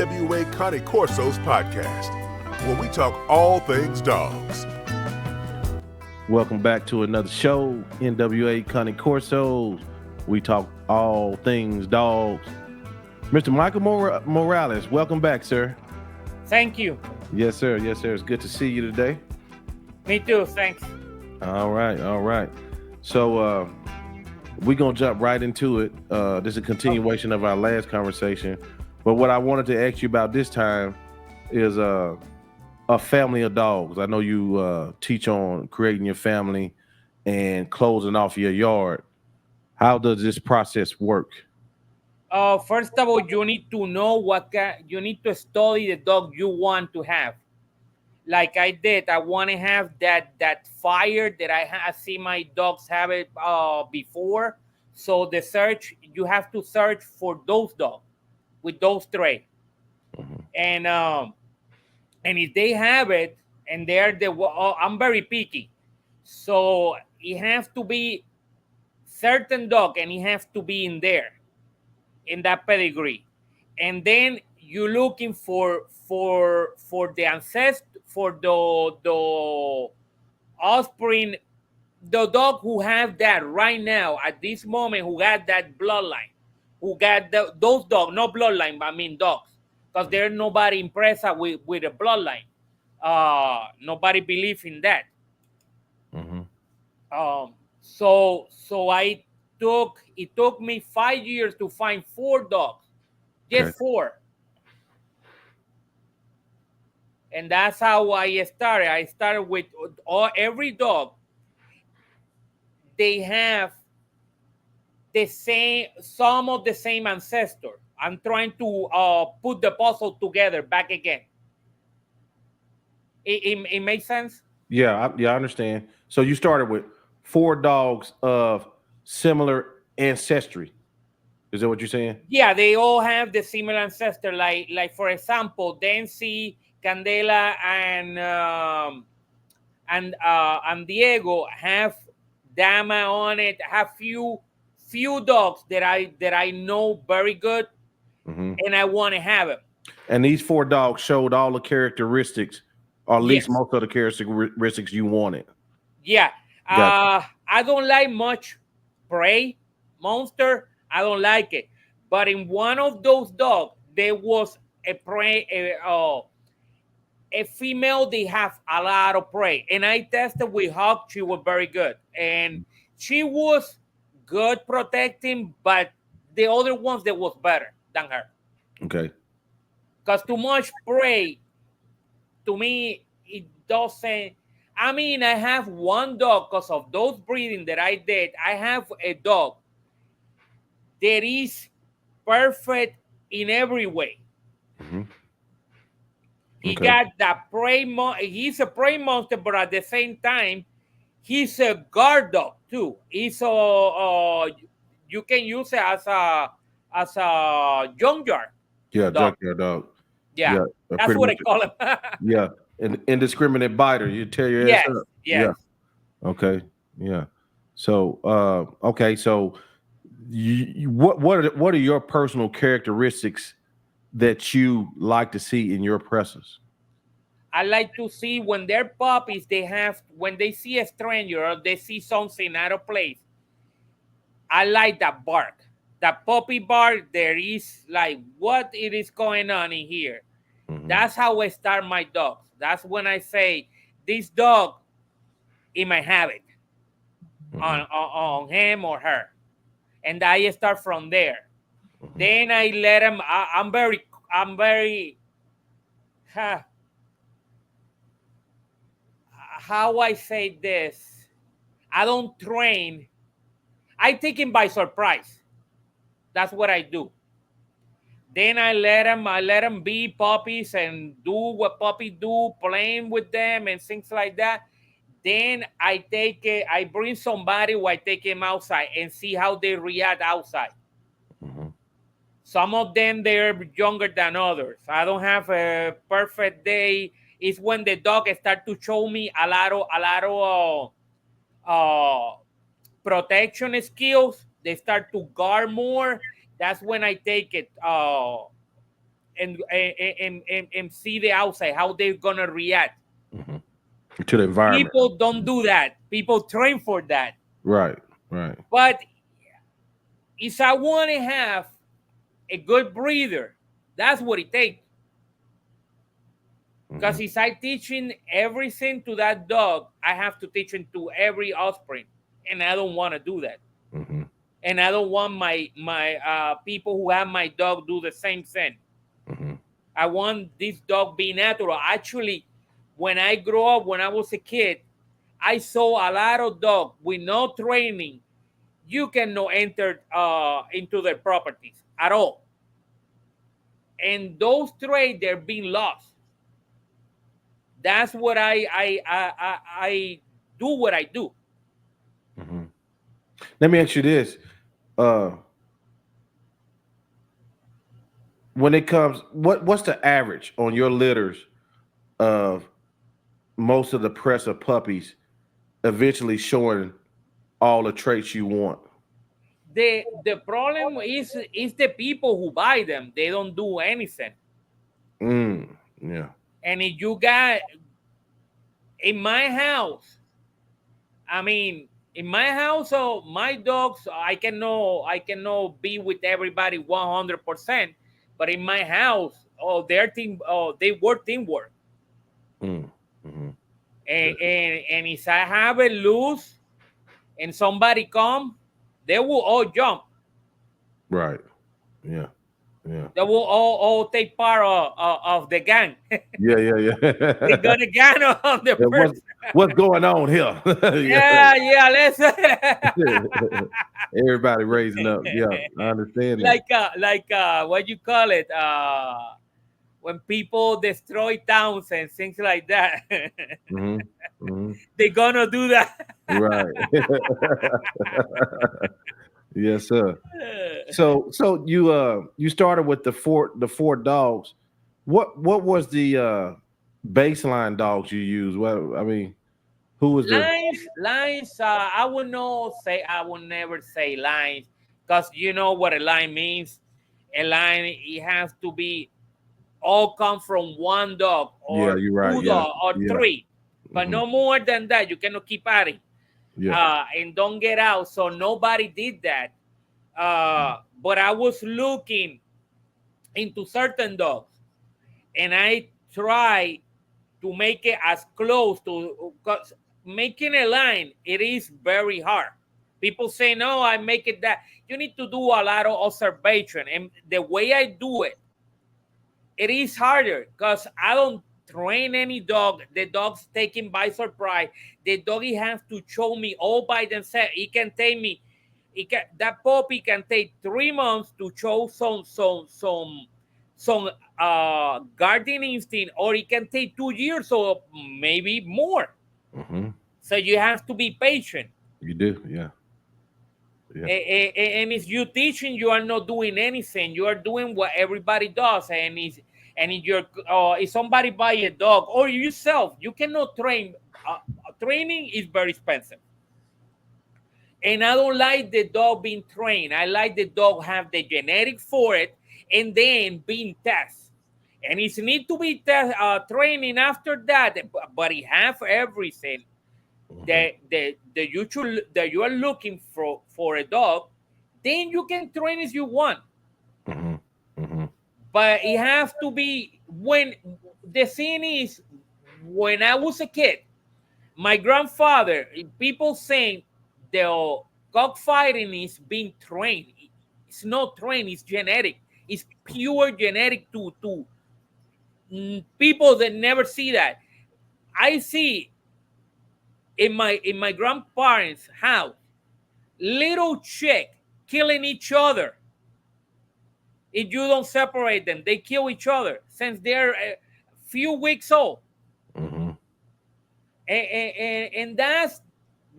NWA Connie Corsos podcast, where we talk all things dogs. Welcome back to another show, NWA Connie Corsos. We talk all things dogs. Mr. Michael Morales, welcome back, sir. Thank you. Yes, sir. Yes, sir. It's good to see you today. Me too. Thanks. All right. So we're going to jump right into it. This is a continuation of our last conversation. But what I wanted to ask you about this time is a family of dogs. I know you teach on creating your family and closing off your yard. How does this process work? First of all, you need to know you need to study the dog you want to have. Like I did, I want to have that fire that I see my dogs have it before. So you have to search for those dogs with those traits. Mm-hmm. And if they have it, and I'm very picky, so it has to be certain dog, and it has to be in that pedigree. And then you're looking for the ancestor, for the offspring, the dog who have that right now at this moment, who got that bloodline, who got those dogs, no bloodline, but I mean dogs, because there's nobody impressed with a bloodline. Nobody believes in that. Mm-hmm. So it took me 5 years to find 4 dogs, just Okay. 4. And that's how I started. I started with every dog. They have some of the same ancestor. I'm trying to put the puzzle together back again. It makes sense? Yeah, I understand. So you started with 4 dogs of similar ancestry. Is that what you're saying? Yeah, they all have the similar ancestor. Like for example, Dancy, Candela, and Diego have Dama on it. Have few dogs that I know very good, Mm-hmm. and I want to have them. And these 4 dogs showed all the characteristics, or at least Yes. most of the characteristics you wanted. Yeah. Gotcha. I don't like much prey monster. I don't like it. But in one of those dogs, there was a female. They have a lot of prey, and I tested with Hawk. She was very good, and she was good protecting. But the other ones, that was better than her. Okay. Because too much prey, to me, it doesn't. I mean, I have one dog because of those breeding that I did. I have a dog that is perfect in every way. Mm-hmm. He Okay. got that prey. He's a prey monster, but at the same time, he's a guard dog too. He's you can use it as a junkyard. Yeah, Dog. junkyard dog. Yeah, that's pretty what much. I call him. Yeah, an indiscriminate biter. You tear your Yes, ass up. yes. Yeah. Okay. Yeah. So, okay. So, what are your personal characteristics that you like to see in your Presas? I like to see when they're puppies, when they see a stranger or they see something out of place, I like that bark. That puppy bark, there is like, what it is going on in here? Mm-hmm. That's how I start my dogs. That's when I say, this dog, it might have it on him or her. And I start from there. Mm-hmm. Then I let him, I'm very, how I say this, I don't train. I take him by surprise. That's what I do. Then I let them be puppies and do what puppies do, playing with them and things like that. Then I bring somebody who I take him outside and see how they react outside. Mm-hmm. Some of them, they're younger than others. I don't have a perfect day. It's when the dog start to show me a lot of protection skills. They start to guard more. That's when I take it and see the outside, how they're gonna react. Hmm. To the environment. People don't do that. People train for that. Right. Right. But if I want to have a good breeder, that's what it takes. Hmm. Because if I teaching everything to that dog, I have to teach him to every offspring, and I don't want to do that. Hmm. And I don't want my people who have my dog do the same thing. Hmm. I want this dog be natural. Actually, when I grew up, when I was a kid, I saw a lot of dogs with no training. You cannot enter into their properties at all, and those traits they're being lost. That's what I do what I do. Hmm. Let me ask you this: uh, when it comes, what's the average on your litters of most of the Presa puppies eventually showing all the traits you want? The problem is the people who buy them. They don't do anything. Yeah. And if you got in my house, I mean, in my house, so my dogs, I cannot be with everybody 100%. But in my house, their team, they work teamwork. Mm. Hmm. And if I have it loose and somebody come, they will all jump. Right. Yeah. Yeah. They will all take part of the gang. Yeah. Yeah. They're Yeah. gonna gang on the Yeah, person. what's going on here? Yeah. Yeah, yeah. Let's Everybody raising up. Yeah, I understand that. what you call it? When people destroy towns and things like that, Hmm. Hmm. they're gonna do that. Right. Yes, sir. So you started with the four dogs. What was the baseline dogs you used? Well, I mean, who was the Lines. I would never say lines, because you know what a line means. A line, it has to be all come from one dog yeah, or you're right. two Yeah. dog or Yeah. three, but Hmm. no more than that. You cannot keep adding, Yeah. and don't get out. So nobody did that. But I was looking into certain dogs, and I try to make it as close to, because making a line, it is very hard. People say, no, I make it that. You need to do a lot of observation, and the way I do it, it is harder because I don't train any dog. The dog's taken by surprise. The doggy has to show me all by themselves. It can take me. That puppy can take 3 months to show some guardian instinct, or it can take 2 years or maybe more. Hmm. So you have to be patient. You do. Yeah. Yeah. And if you teaching, you are not doing anything. You are doing what everybody does. And if somebody buy a dog or yourself, you cannot train. Training is very expensive, and I don't like the dog being trained. I like the dog have the genetic for it, and then being tested. And it need to be training after that, but it have everything Hmm. that you are looking for a dog. Then you can train if you want, Hmm. Hmm. but it have to be when the thing is, when I was a kid, my grandfather, people saying the cockfighting is being trained. It's not trained, it's genetic. It's pure genetic to people that never see that. I see in my grandparents' house, little chick killing each other. If you don't separate them, they kill each other since they're a few weeks old. Hmm. And that's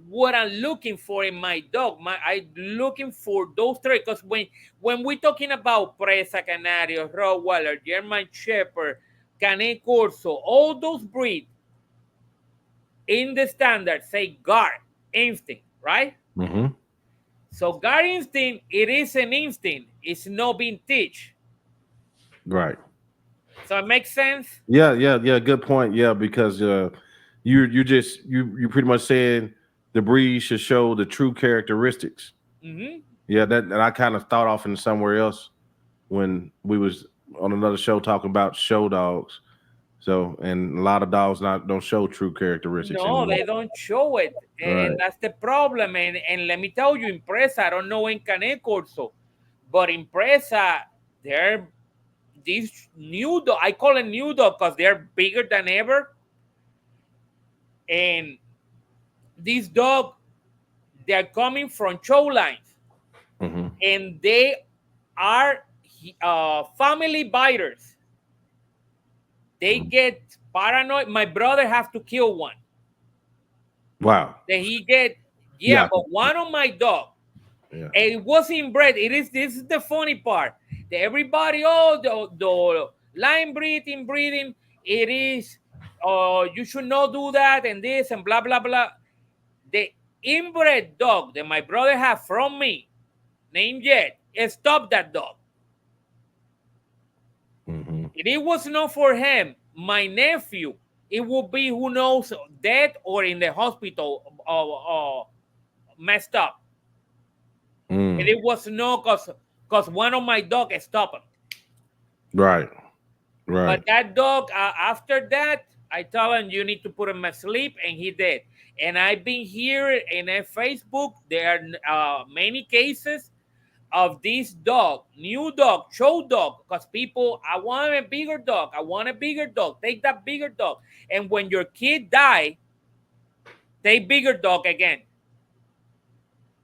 what I'm looking for in my dog. I'm looking for those traits, because when we're talking about Presa Canario, Rottweiler, German Shepherd, Canin Corso, all those breeds in the standard say guard instinct, right? Hmm. So guard instinct, it is an instinct. It's not being teach. Right. So it makes sense. Yeah. Good point. Yeah, because you pretty much saying the breed should show the true characteristics. Hmm. Yeah, that and I kind of thought off into somewhere else when we was on another show talking about show dogs. So and a lot of dogs not don't show true characteristics No, anymore. they don't show it, and Right. that's the problem. And let me tell you, in Presa, I don't know in Cane Corso, but in Presa, they're these new dog. I call it new dog because they're bigger than ever. And these dog, they're coming from show lines, Hmm. and they are family biters. They Hmm. get paranoid. My brother have to kill one. Wow. That he get, yeah, Yeah. but one of my dog, Yeah. and it was inbred. It is This is the funny part. That everybody, the line breeding, breeding, it is. You should not do that and this and blah blah blah. The inbred dog that my brother had from me, named Jet, stop that dog. Hmm. If it was not for him, my nephew, it would be who knows dead or in the hospital, messed up. And Mm. it was no cause one of my dogs stopped him. Right. But Right. that dog, after that, I told him you need to put him asleep, and he did. And I've been here in Facebook. There are many cases of this dog, new dog, show dog, because people, I want a bigger dog. I want a bigger dog. Take that bigger dog. And when your kid die, take bigger dog again.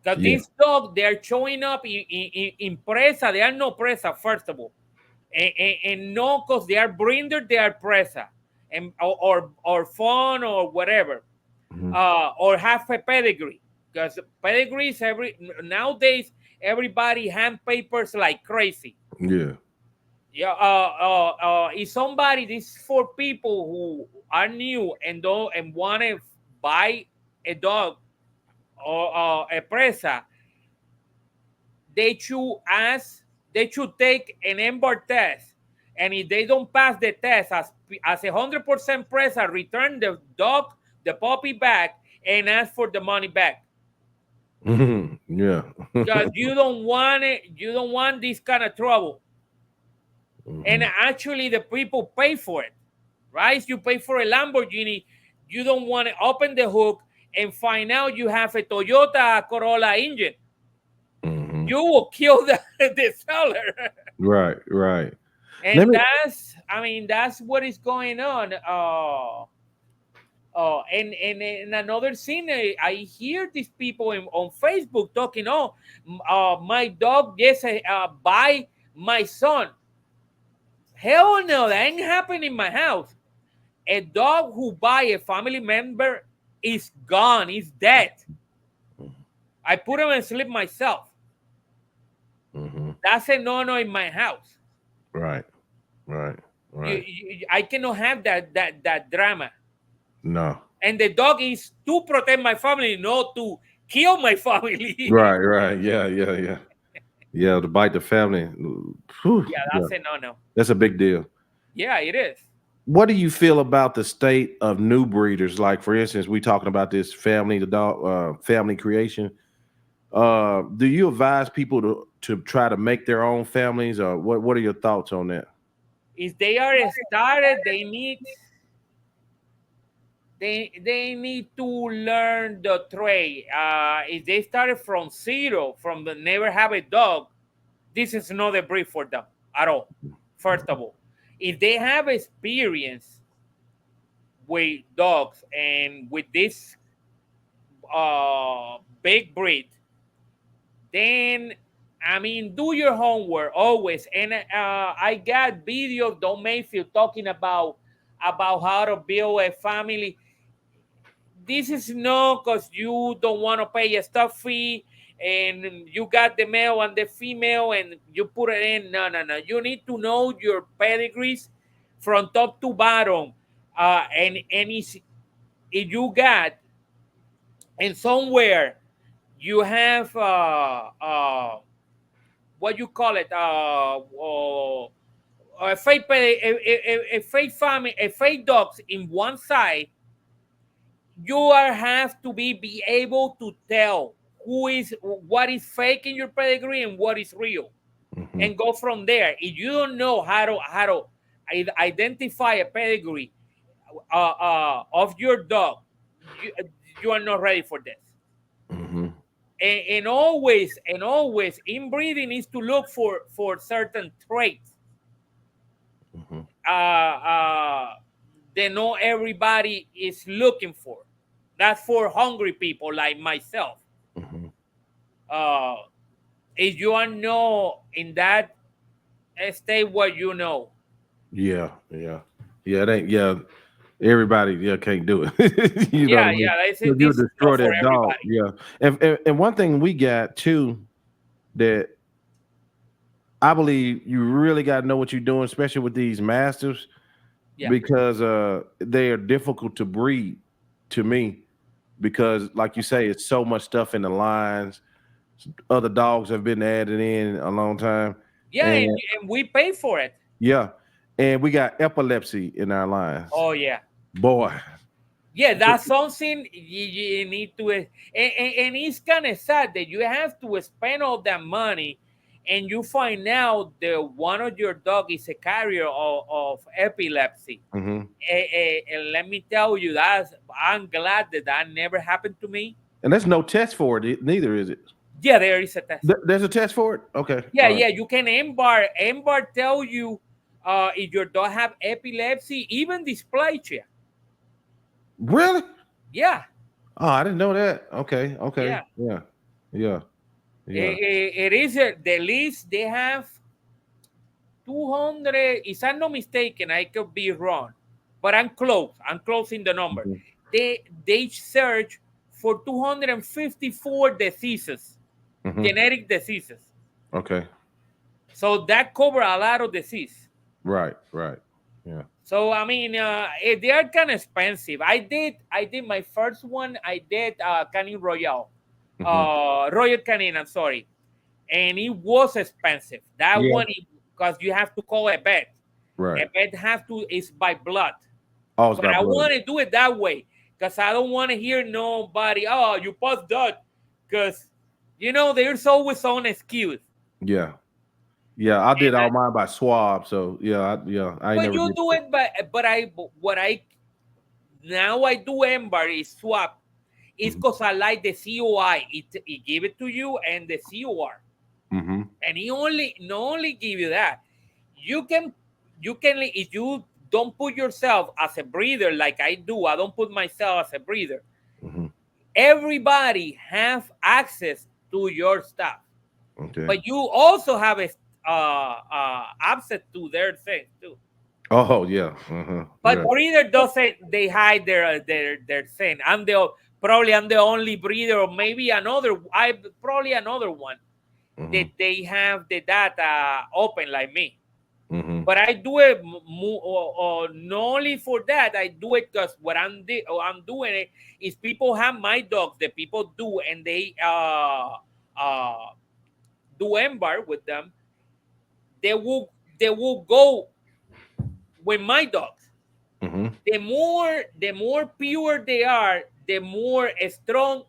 Because Yeah. this dog, they're showing up in Presa. They are no Presa, first of all. And no, because they are breeder, they are Presa. And, or fawn or whatever. Hmm. Or have a pedigree. Because pedigrees, nowadays, everybody hand papers like crazy. Yeah. Yeah, is somebody, this is for people who are new and don't and want to buy a dog or a presa. They should ask, they should take an embar test, and if they don't pass the test as 100% presa, return the dog, the puppy back, and ask for the money back. Yeah. Because you don't want it, you don't want this kind of trouble. And Hmm. actually the people pay for it, right? You pay for a Lamborghini, you don't want to open the hook and find out you have a Toyota Corolla engine. Hmm. You will kill the seller. Right. Right. Let And me. that's, I mean, that's what is going on. And another thing, I hear these people on Facebook talking, oh, my dog just buy my son. Hell no, that ain't happening in my house. A dog who buy a family member is gone, is dead. I put him in sleep myself. Hmm. That's a no-no in my house. Right. Right. Right. I cannot have that drama. No. And the dog is to protect my family, not to kill my family. Right. Right. Yeah. Yeah. Yeah. Yeah. To bite the family. Whew, Yeah, yeah. that's a no-no. That's a big deal. Yeah, it is. What do you feel about the state of new breeders? Like, for instance, we talking about this family, the dog, family creation. Do you advise people to try to make their own families, or what are your thoughts on that? If they are started, they need to learn the trade. If they started from zero, from the never have a dog, this is not a breed for them at all. First of all, if they have experience with dogs and with this big breed, then I mean, do your homework always. And I got videos, Don Mayfield, talking about how to build a family. This is not because you don't want to pay a stuff fee and you got the male and the female and you put it in. No, no, no. You need to know your pedigrees from top to bottom. And if you got, and somewhere you have what you call it, a fake family, a fake dogs in one side, you are have to be able to tell what is fake in your pedigree and what is real, Mm-hmm. and go from there. If you don't know how to identify a pedigree of your dog, you, you are not ready for this. Mm-hmm. And always inbreeding is to look for certain traits Mm-hmm. that not everybody is looking for. That's for hungry people like myself. Mm-hmm. uh if you are not in that state, what you know. Yeah, yeah, yeah. It ain't. Yeah, everybody. Yeah, can't do it. You know what I Yeah, mean? yeah, I say 'Cause you'll this is destroy not for that dog. everybody. Yeah, and one thing we got too that I believe you really got to know what you're doing, especially with these masters, Yeah, because they are difficult to breed. To me, because like you say, it's so much stuff in the lines. Other dogs have been added in a long time, yeah, and and we pay for it. yeah, and we got epilepsy in our lines. Oh yeah. Boy, Yeah, that's something you need to, and it's kind of sad that you have to spend all that money, and you find out that one of your dog is a carrier of epilepsy. hmm And let me tell you, that I'm glad that never happened to me. and there's no test for it. Neither is it. Yeah, there is a test. There's a test for it. Okay, Yeah, all right. yeah, you can embar tell you if your dog have epilepsy, even dysplasia. Really? Yeah, Oh, I didn't know that. Okay, okay, yeah. yeah, yeah, yeah. It is the least they have 200. If I'm not mistaken, I could be wrong, but I'm close. I'm close in the number. Mhm. They search for 254 diseases, Mhm. genetic diseases. Okay, So that cover a lot of disease. right, right. Yeah. So I mean, they are kind of expensive. I did my first one. I did Canin Royal, Mhm. Royal Canin. I'm sorry, and it was expensive. That Yeah. one, because you have to call a vet. Right. A vet have to is by blood, Oh, it's but by I blood. want to do it that way because I don't want to hear nobody. Oh, you passed that, because there's always some excuse. Yeah. Yeah. I did And all mine by swab. So yeah. I ain't but never you did. do it, but what I now I do ember is swap. It's Mhm. because I like the COI. It give it to you and the COR, Mhm. and he only not only give you that. You can if you don't put yourself as a breeder like I do. I don't put myself as a breeder. Mhm. Everybody have access to your stuff, Okay. but you also have a access to their things too. Oh yeah. Uh-huh. Yeah. But breeder doesn't, they hide their thing. I'm the only breeder, or maybe another one that Mhm. they have the data open like me. Mhm. But I do it not only for that. I do it because I'm doing it is people have my dogs that people do, and they uh, do embar with them. They will go with my dogs. Mhm. The more pure they are, the more strong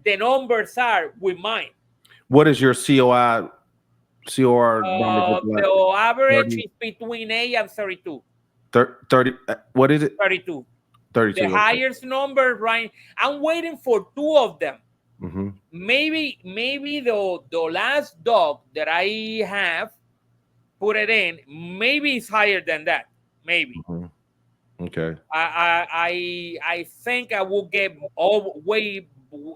the numbers are with mine. What is your COR numbers look like? The average 30, is between 8 and 32. 30 what is it? 32. The 32. Okay. highest number, right? I'm waiting for two of them. Mhm. Maybe the last dog that I have put it in, maybe it's higher than that. Maybe. Mhm. Okay. I think I will get way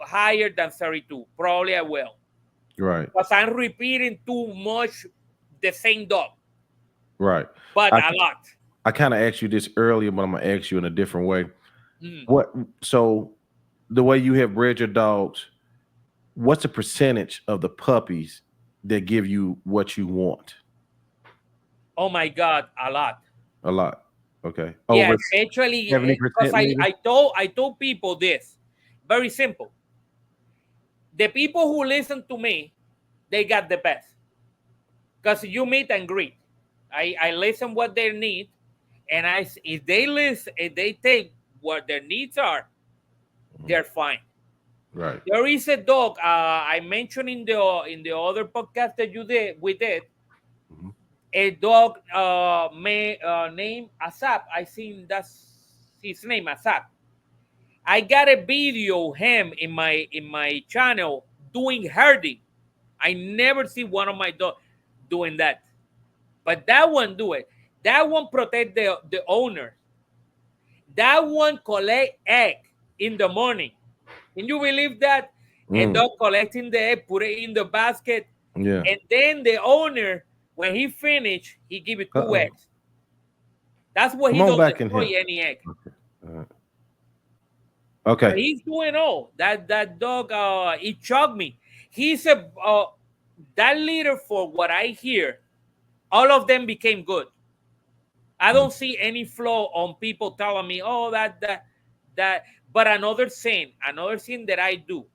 higher than 32. Probably I will, Right. because I'm repeating too much the same dog, Right. but I a lot. I kind of asked you this earlier, but I'm gonna ask you in a different way. Mm. What so the way you have bred your dogs, what's the percentage of the puppies that give you what you want? Oh my God, a lot. A lot. Okay. Yeah, Over especially because 70% maybe? I told people this very simple. The people who listen to me, they got the best because you meet and greet. I listen what they need, and if they listen, if they take what their needs are, they're fine. Right. There is a dog I mentioned in the other podcast that we did. Mhm. A dog named Asap. I think that's his name, Asap. I got a video of him in my channel doing herding. I never see one of my dogs doing that, but that one do it. That one protect the owner. That one collect egg in the morning. Can you believe that? A Mm. dog collecting the egg, put it in the basket, Yeah. and then the owner, when he finish, he give it two Uh-oh. eggs. That's what Come he on don't back in destroy here. any egg. All right. But Okay. he's doing all that dog. He chugged me. He's a that leader. For what I hear, all of them became good. I don't see any flaw on people telling me, oh, that. But another thing that I do,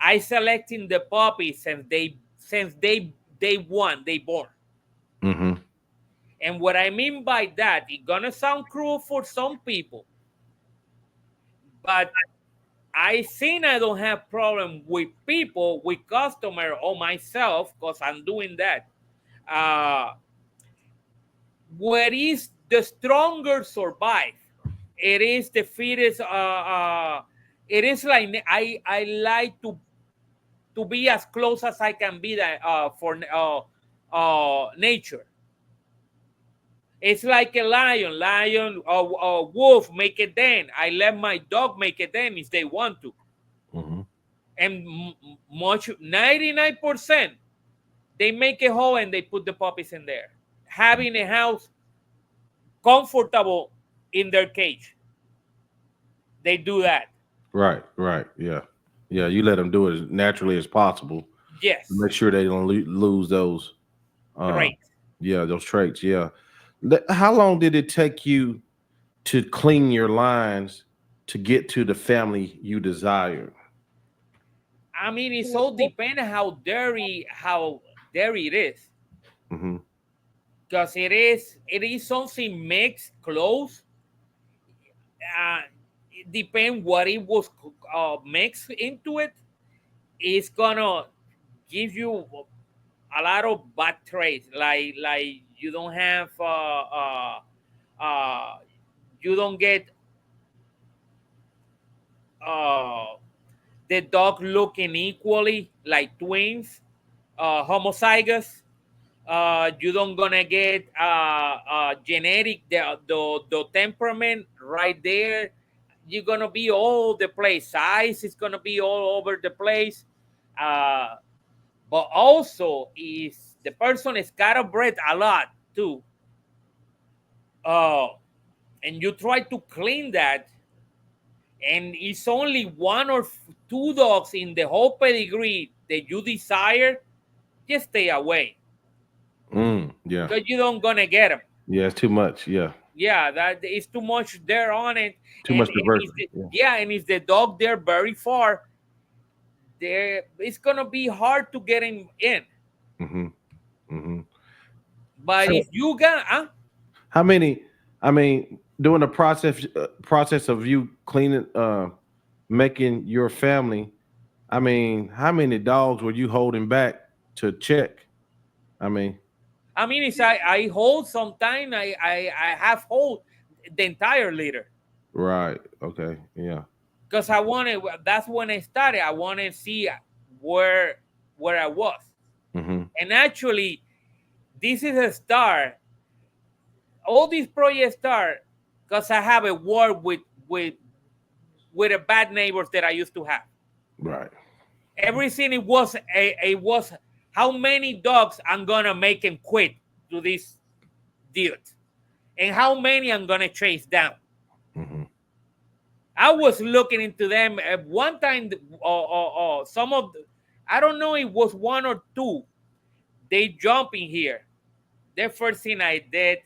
I selecting the puppies since they won, they born. Mm-hmm. And what I mean by that, it's gonna sound cruel for some people, but I think I don't have problem with people, with customer or myself, because I'm doing that. Uh, where is the stronger survive? It is the fittest. It is like I like to be as close as I can be that for nature. It's like a lion, wolf make a den. I let my dog make a den if they want to, Mm-hmm. and much 99% they make a hole and they put the puppies in there, having a house comfortable in their cage. They do that. Right. Right. Yeah. Yeah. You let them do it as naturally as possible to Yes, make sure they don't lose those. Uh, great. yeah, those traits. Yeah. How long did it take you to clean your lines to get to the family you desire? I mean, it's all depends how dirty it is, Mm-hmm. because it is something mixed close. Uh, it depends what it was mixed into it. It's gonna give you a lot of bad traits, like you don't have uh, you don't get uh, the dog looking equally like twins, homozygous. You don't gonna get genetic the temperament right there. You're gonna be all the place. Size is gonna be all over the place. Uh, but also, is the person is scatterbred a lot too, uh, and you try to clean that, and it's only one or two dogs in the whole pedigree that you desire, just stay away, Yeah. because you don't gonna get them. Yeah. It's too much. Yeah. Yeah, that is too much there on it, Too much and diversity. Yeah. yeah, and if the dog they're very far, there it's gonna be hard to get him in. Mm-hmm. Mm-hmm. But So if you got, how many? I mean, during the process of you cleaning, making your family. I mean, how many dogs were you holding back to check? I mean, I mean, it's I hold sometime I have hold the entire litter, right. Okay. Yeah. because I wanted. That's when I started. I want to see where where I was, Mm-hmm. and actually, this is a start. All these projects start because I have a war with the bad neighbors that I used to have. Right. Everything it was how many dogs I'm gonna make him quit to this dude, and how many I'm gonna chase down. Mm-hmm. I was looking into them at one time. Some of I don't know, it was one or two. They jump in here. The first thing I did,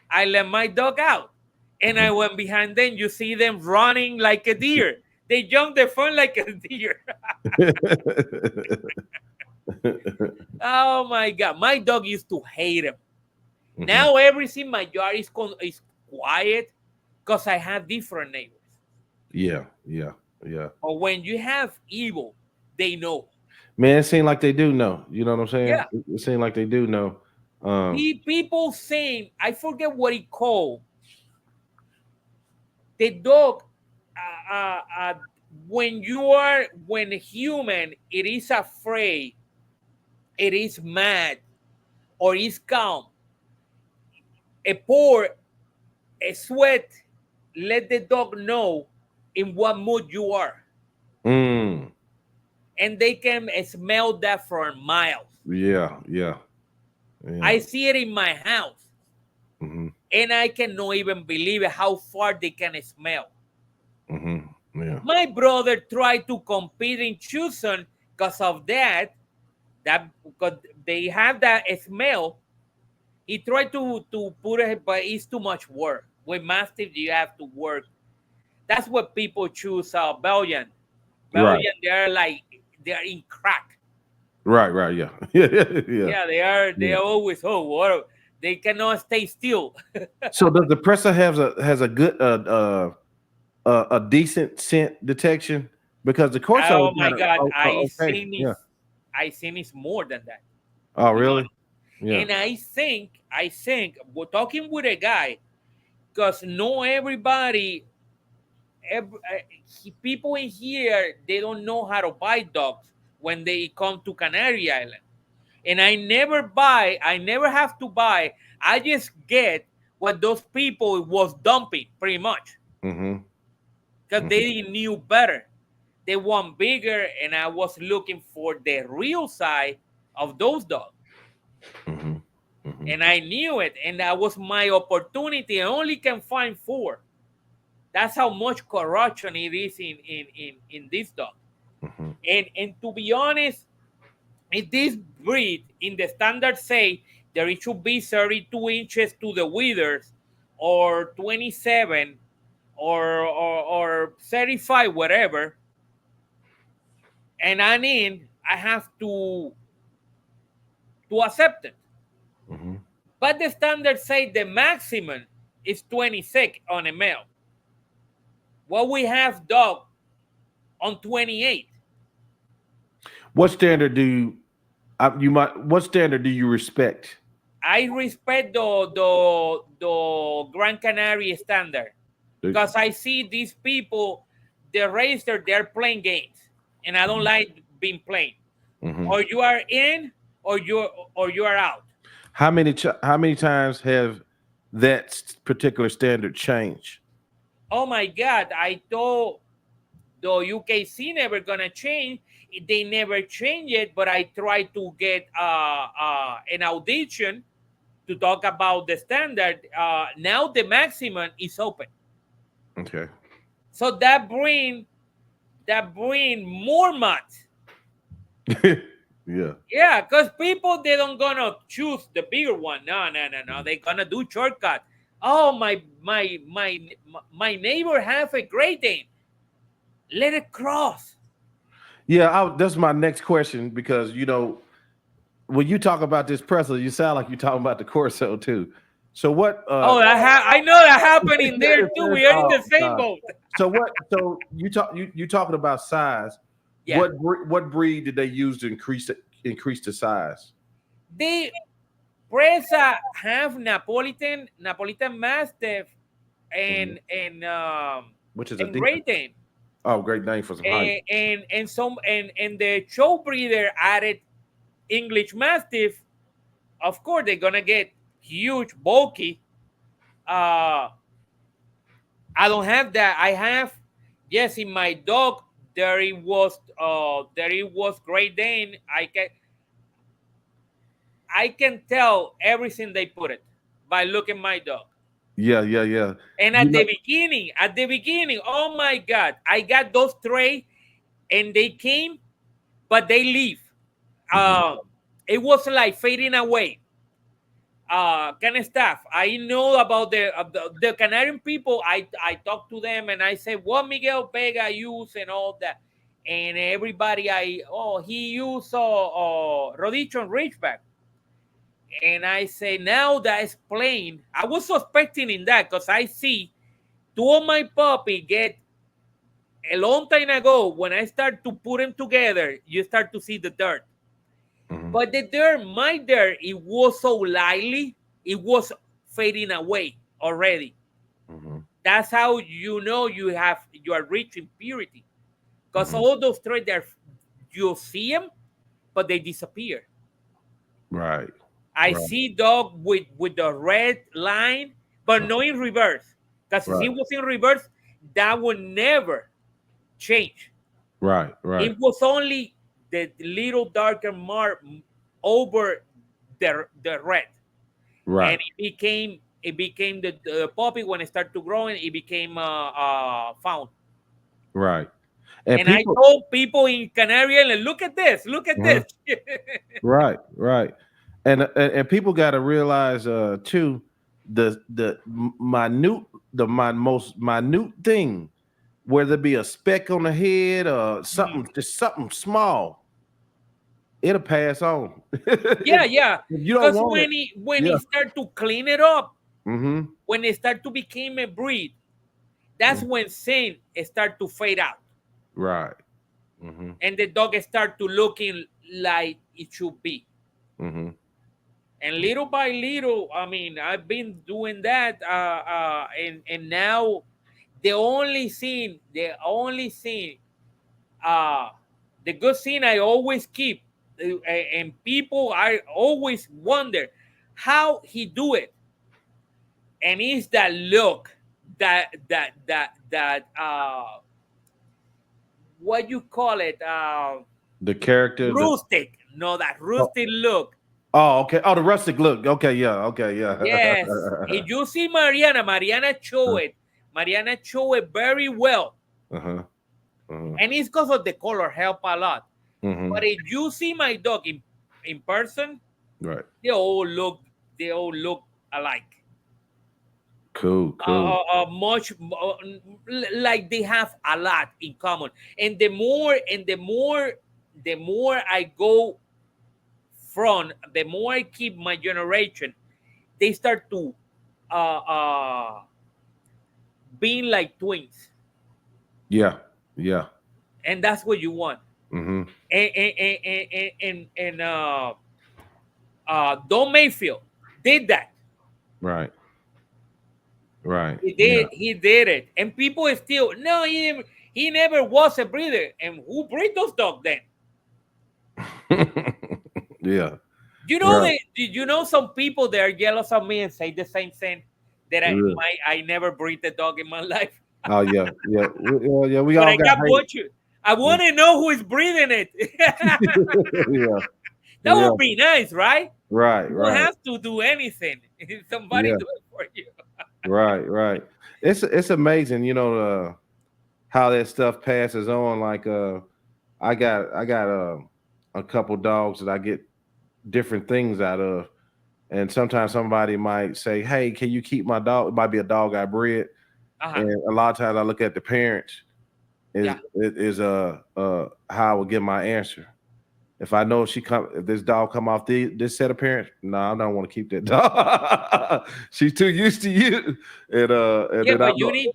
I let my dog out, and I went behind them. You see them running like a deer. They jump the phone like a deer. Oh my god, my dog used to hate him. Now everything my yard is quiet because I have different neighbors. Yeah, yeah, yeah. But when you have evil, they know. Man, it seems like they do know. You know what I'm saying? Yeah. It seems like they do know. The people saying, I forget what he called. The dog, uh, uh, uh, when a human, it is afraid, it is mad, or is calm, a pour, a sweat, let the dog know in what mood you are. mm, And they can smell that for miles. yeah, yeah, yeah. I see it in my house. Mm-hmm, And I cannot even believe how far they can smell. mm-hmm, yeah. My brother tried to compete in choosing because of that. That because they have that smell. He tried to put it, but it's too much work. With Mastiff, you have to work. That's what people choose. Belgian, Right, they're in crack. right, right. Yeah, yeah, yeah, Yeah, they are. They yeah. are always what they cannot stay still. So does the presser has a good a decent scent detection? Because the Corso Oh my got a God, okay, yeah. I seen it's more than that. To Oh, be really? honest, Yeah. and I think we're talking with a guy because not everybody, people in here they don't know how to buy dogs when they come to Canary Island, and I never have to buy. I just get what those people was dumping pretty much Mm-hmm. because they knew better. They want bigger, and I was looking for the real side of those dogs. Mm-hmm. Mm-hmm. And I knew it, and that was my opportunity. I only can find four. That's how much corruption it is in this dog. Mm-hmm. And to be honest, in this breed, in the standard say there it should be 32 inches to the withers, or 27, or 35, whatever. And I have to accept it. Mm-hmm. But the standard say the maximum is 26 on a male. What we have dog on 28. What standard do you what standard do you respect? I respect the Gran Canary standard because I see these people, the racer, they're playing games, and I don't like being playing. Mm-hmm. Or you are in, or you are out. How many times have that particular standard changed? Oh my God! I thought the UKC never gonna change. They never change it, but I try to get an audition to talk about the standard. Now the maximum is open, Okay. so that bring more math. Yeah. Yeah, because people they don't gonna choose the bigger one. No, no, no, no. They're gonna do shortcut. Oh, my neighbor have a great Dane. Let it cross. Yeah, that's my next question because when you talk about this presser, you sound like you're talking about the Corso too. So what? Oh, I know that happening there too. We are in Oh, the same God. boat. So what? So you talking about size? Yeah, What breed did they use to increase the size? they Presa have Napolitan Mastiff Mhm. Which is a and decent. Great Dane. Oh, great name for some height. And the show breeder added English Mastiff. Of course, they're gonna get huge, bulky. Uh, I don't have that. I have, yes, in my dog there it was Great Dane. I can tell everything they put it by looking my dog. Yeah, yeah, yeah. And You know. at the beginning, oh my God, I got those three, and they came, but they leave. Mhm. Uh, it was like fading away. Kind of stuff. I know about the Canarian people. I talk to them and I say what Miguel Vega use and all that, and everybody he used Rodichon Ridgeback. And I say, now that explain. I was suspecting in that because I see two of my puppy get a long time ago. When I start to put them together, you start to see the dirt. Mhm. But the dirt, my dirt, it was so lightly, it was fading away already. Mhm. That's how you know you are reaching purity. Because Mhm. all those threads there, you see them, but they disappear. Right. I Right. see dog with the red line, but Uh, no in reverse. Because if Right. he was in reverse, that would never change. Right. Right. It was only the little darker mark over the red, and Right. it became the puppy. When it started to growing, it became found. Right. And And I people. told people in Canary Island, look at this. Mhm. Right. Right. And people got to realize too minute my most minute thing, whether it be a speck on the head or something, just something small, it'll pass on. Yeah, yeah. If you don't Because want it, when he yeah. start to clean it up, Mm-hmm. when it start to become a breed, that's when sin start to fade out, Right. Mm-hmm. and the dog start to looking like it should be. Mm-hmm. And little by little, I mean, I've been doing that, and now the only thing, uh, the good thing I always keep, and people I always wonder how he do it, and it's that look, that what you call it, The character, the rustic, no, that oh, rustic look. oh, okay. Oh, the rustic look. Okay, yeah, okay, yeah. Yes, if you see Mariana show it very well, Uh-huh. Uh-huh. and it's because of the color help a lot. Mm-hmm. But if you see my dog in person, Right. they all look alike. Cool, cool. Much like they have a lot in common. And the more I go from, the more I keep my generation, they start to uh, uh, being like twins, Yeah, yeah. and that's what you want. Mm-hmm. And Don Mayfield did that. Right, right. He Yeah. did. He did it, and people still no. He never was a breeder. And who breed those dogs then? Yeah. You know Right. that? Did you know some people that are jealous of me and say the same thing, that Yeah. I never breed a dog in my life, Oh yeah, yeah. Yeah, we but all I got got hate. butchered. I want to know who is breeding it. Yeah, That yeah. would be nice, right? Right, You don't right. have to do anything. Somebody Yeah, do it for you. right, right. It's amazing, how that stuff passes on. Like I got a couple dogs that I get different things out of. And sometimes somebody might say, "Hey, can you keep my dog?" It might be a dog I bred, Uh-huh. and a lot of times I look at the parents. Yeah. How I would get my answer. If I know if this dog come off this set of parents, no, I don't want to keep that dog. She's too used to you, and Yeah, then I but you know, need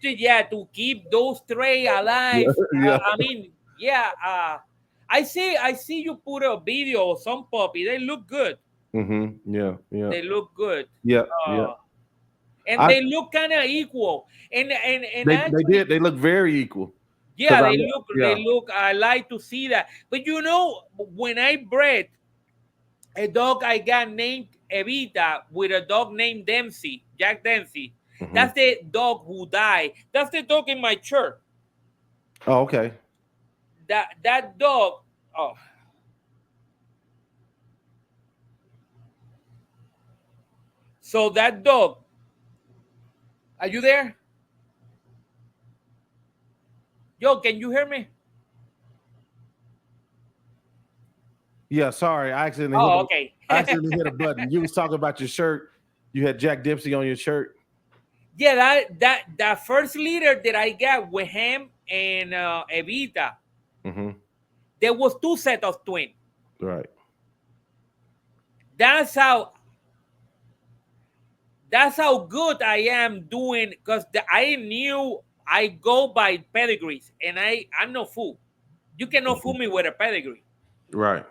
to keep those three alive. yeah, yeah, I mean, yeah. I see you put a video of some puppy. They look good. yeah, yeah, They look good. yeah, yeah. Uh, and I they look kind of equal. And they actually, did they look very equal because yeah, they look. They yeah. look. I like to see that. But when I bred a dog, I got named Evita with a dog named Dempsey, Jack Dempsey. Hmm. That's the dog who died. That's the dog in my church. Oh, okay. That dog. Oh, so that dog. Are you there? Yo, can you hear me? Yeah, sorry, Oh, okay. I accidentally hit a button. You was talking about your shirt. You had Jack Dempsey on your shirt. Yeah, that first leader that I got with him and Evita, Hmm. there was two set of twins. Right. That's how. That's how good I am doing, because I knew I go by pedigrees, and I'm no fool. You cannot fool me with a pedigree. Right.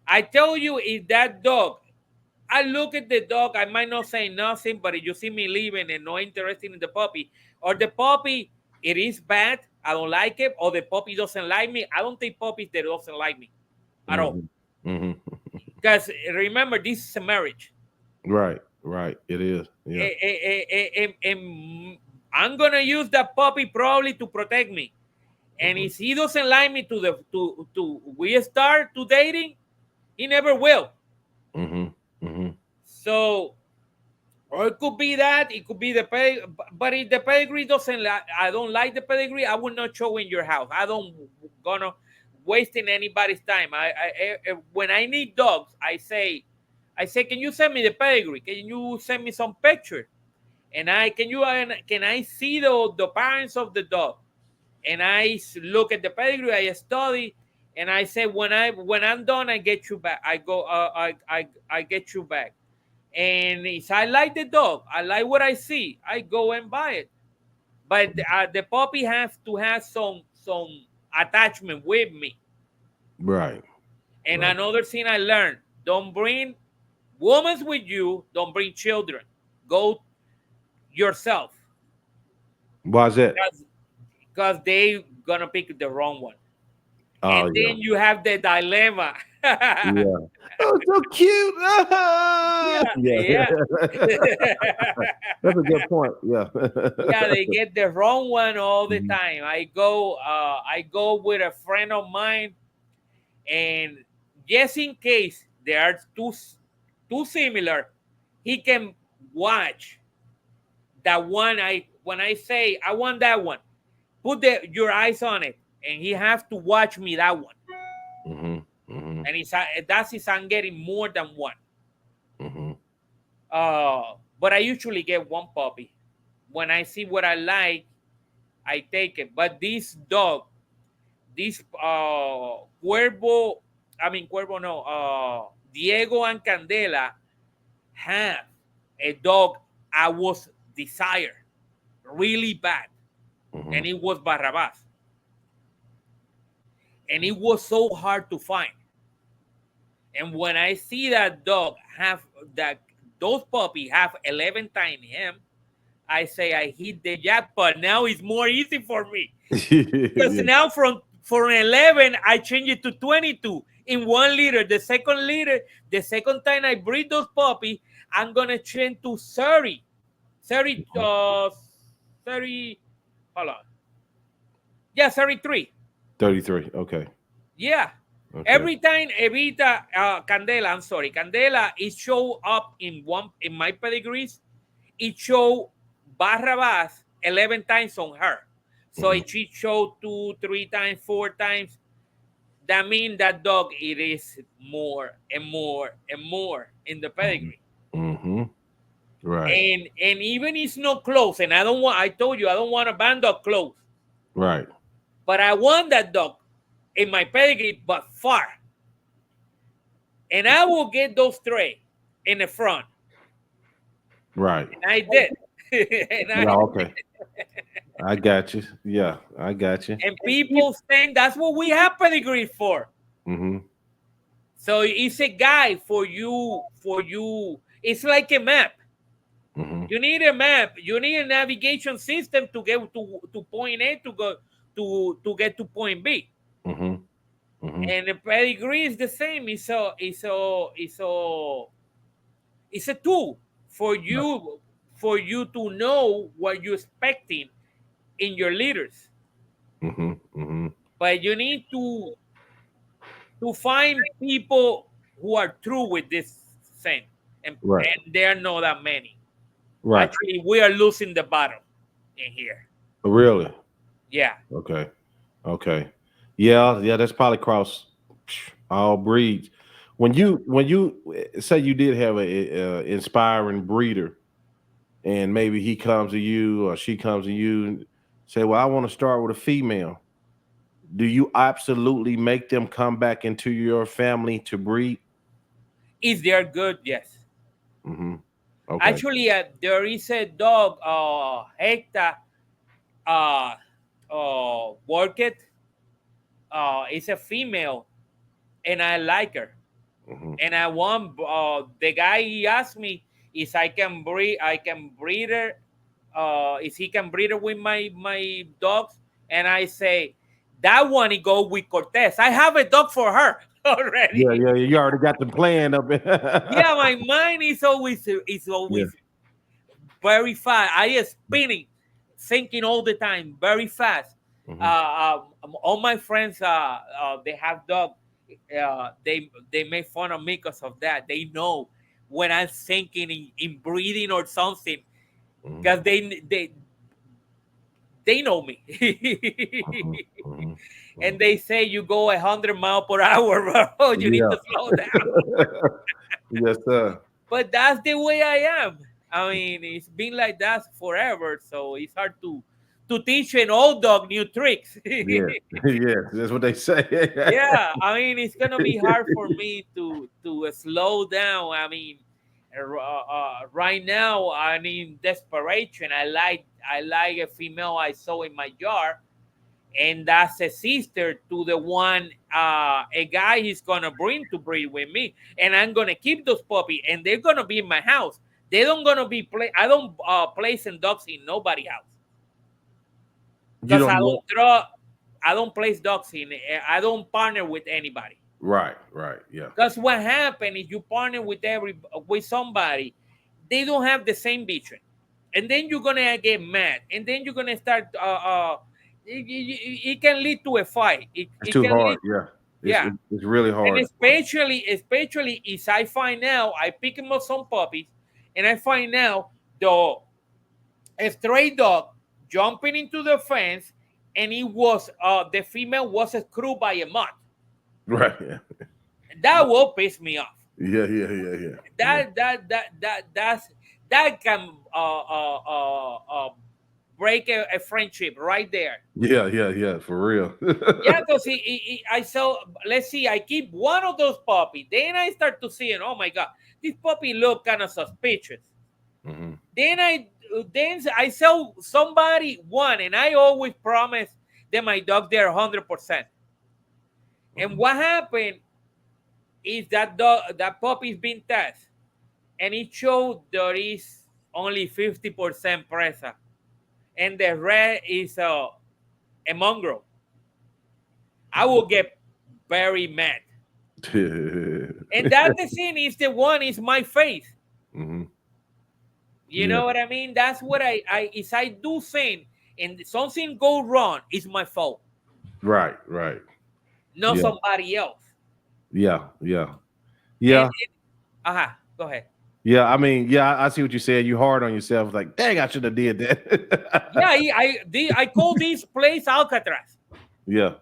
I tell you, if that dog, I look at the dog, I might not say nothing, but if you see me leaving and not interested in the puppy, or the puppy, it is bad, I don't like it, or the puppy doesn't like me, I don't take puppies that doesn't like me at all. Mm-hmm. Because remember, this is a marriage. Right. Right. It is. Yeah. And I'm gonna use that puppy probably to protect me. And if he doesn't like me to we start to dating, he never will. Mm-hmm. Mm-hmm. So, or it could be that, it could be the pedigree. But if the pedigree doesn't like, I don't like the pedigree, I will not show in your house. I don't gonna wasting anybody's time. When I need dogs, I say, can you send me the pedigree? Can you send me some picture? And can I see the parents of the dog? And I look at the pedigree, I study, and I say, when I'm done, I get you back. I go, I get you back. And if I like the dog, I like what I see, I go and buy it. But the puppy has to have some attachment with me. Right. And Right. another thing I learned: don't bring women with you. Don't bring children. Go yourself, Why is that? because they gonna pick the wrong one, Oh and yeah. then you have the dilemma. Yeah. Oh, so cute. Yeah, Yeah. yeah. That's a good point. Yeah. Yeah, they get the wrong one all the Mhm. time. I go with a friend of mine, and just in case they are too similar, he can watch that one. When I say I want that one, put your eyes on it, and he have to watch me that one. Mhm. Mhm. And that's if I'm getting more than one. Mhm. But I usually get one puppy. When I see what I like, I take it. But this dog, this Cuervo, no, Diego and Candela have a dog I was desired really bad, and Mhm. it was Barrabas. And it was so hard to find. And when I see that dog have that, those puppy have 11 times him, I say I hit the jackpot. Now it's more easy for me, because Yeah. now from 11 I change it to 22 in 1 liter. The second time I breed those puppies, I'm gonna change to 30, 30, 30. Hold on, yeah, 33. 33. Okay. Yeah. Okay. Every time Candela, I'm sorry, Candela, it show up in my pedigrees. It show Barrabas 11 times on her. So Mhm. if she showed 2, 3 times, 4 times, that means that dog it is more and more and more in the Mhm. pedigree. Mhm. Right. And even it's not close, and I told you I don't want a band dog close, Right. but I want that dog in my pedigree, but far. And I will get those three in the front. Right. And I did. and I Yeah. Okay. I got you. Yeah. I got you. and people saying that's what we have pedigree for. Mhm. So it's a guide for you. It's like a map. Mhm. You need a map. You need a navigation system to get to point A to go to get to point B. Mhm. Mhm. And the pedigree is the same. It's a tool for you to know what you're expecting in your leaders. Mhm. Mhm. But you need to find people who are true with this thing, Right. and there are not that many. Right. Actually, we are losing the battle in here. Really. Yeah. Okay. Okay. Yeah. Yeah. That's probably cross all breeds. When you say you did have a inspiring breeder, and maybe he comes to you or she comes to you and say, "Well, I want to start with a female." Do you absolutely make them come back into your family to breed? If they are good, yes. Hmm. Okay. Actually, there is a dog, Hector, uh, work it. It's a female, and I like her. Hmm. And I want the guy. He asked me if I can breed her. If he can breed her with my dogs, and I say that one he go with Cortez. I have a dog for her Yeah, already. yeah, you already got the plan up. Yeah, my mind is Yeah. always very fast. I am spinning, thinking all the time, very fast. Hmm. All my friends, they have dog. They make fun of me because of that. They know when I'm thinking in breeding or something, Hmm. because they know me. Hmm. Hmm. And they say you go 100 miles per hour, bro. You need Yeah. to slow down. Yes, sir. But that's the way I am. I mean, it's been like that forever, so it's hard to teach an old dog new tricks. Yes, yes, that's what they say. Yeah, I mean, it's gonna be hard for me to slow down. I mean, right now I'm in desperation. I like a female I saw in my yard, and that's a sister to the one a guy is gonna bring to breed with me, and I'm gonna keep those puppies, and they're gonna be in my house. They don't gonna be play. I don't placing dogs in nobody house You because don't want I don't place dogs in. I don't partner with anybody. right, right, yeah. Because what happened is you partner with somebody, they don't have the same vision, and then you're gonna get mad, and then you're gonna start. It can lead to a fight. It's It too can hard, lead, yeah. It's yeah, it, it's really and hard. especially if I find out I pick him up some puppies, and I find out the a stray dog jumping into the fence, and it was the female was screwed by a mud. Right, yeah. That will piss me off. Yeah, yeah, yeah, yeah. Yeah, That can break a friendship right there. yeah, yeah, yeah, for real. Yeah, because I saw. Let's see. I keep one of those puppies. Then I start to see, and oh my god, this puppy look kind of suspicious. Hmm. Then I saw somebody one, and I always promise that my dog they're 100%. And Hmm. what happened is that puppy is being tested, and it showed there is only 50% presa, and the rest is a mongrel. I will get very mad. And that the thing is the one is my face. Hmm. You Yeah, know what I mean? That's what I if I do thing and something go wrong, it's my fault, right, right. not Yeah, somebody else. yeah, yeah, And, yeah, go ahead. yeah. I mean, yeah, I see what you said. You hard on yourself, like, dang, I should have did Yeah, that. I call this place Alcatraz Yeah,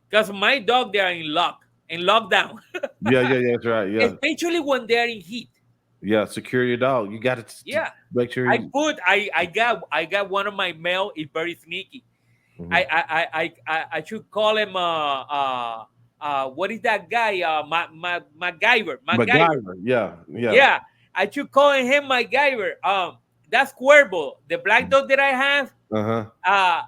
because my dog they are in lockdown, yeah, yeah, yeah. That's right. Yeah, especially when they are in heat. yeah. Secure your dog. You got to Yeah, make sure he. I got one of my male is very sneaky. Mhm. I should call him what is that guy MacGyver. MacGyver. Yeah, yeah. Yeah, I should call him MacGyver. That's Cuervo, the black dog that I have. Uh-huh. Uh,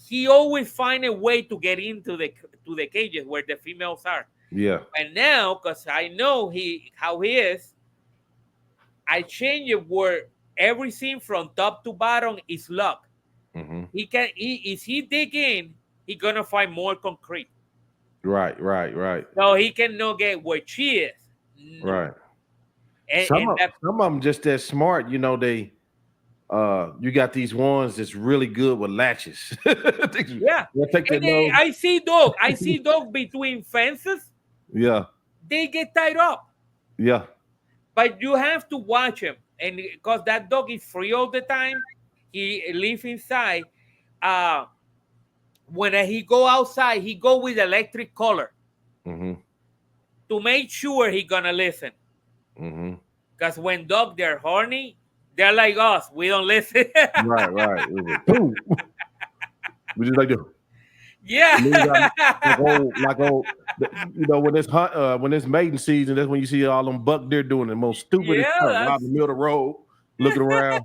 he always find a way to get into the cages where the females are. Yeah. And now, because I know how he is, I change it where everything from top to bottom is locked. Hmm. If he dig in, he gonna find more concrete. Right, right, right, So he cannot get where she is. No. right. And that Some of them just that smart, they you got these ones that's really good with latches. yeah. They'll take their And nose. I see dog between fences, Yeah, they get tied up. yeah. But you have to watch him. And because that dog is free all the time, he live inside. Uh when he go outside, he go with electric collar Hmm. to make sure he gonna listen. Hmm. Because when dog they're horny, they're like us. We don't listen. Right, right. It was like, boom. We just like that. Yeah. When it's hunt, when it's mating season, that's when you see all them buck deer doing the most stupidest Yeah, stuff out in the middle of the road, looking around.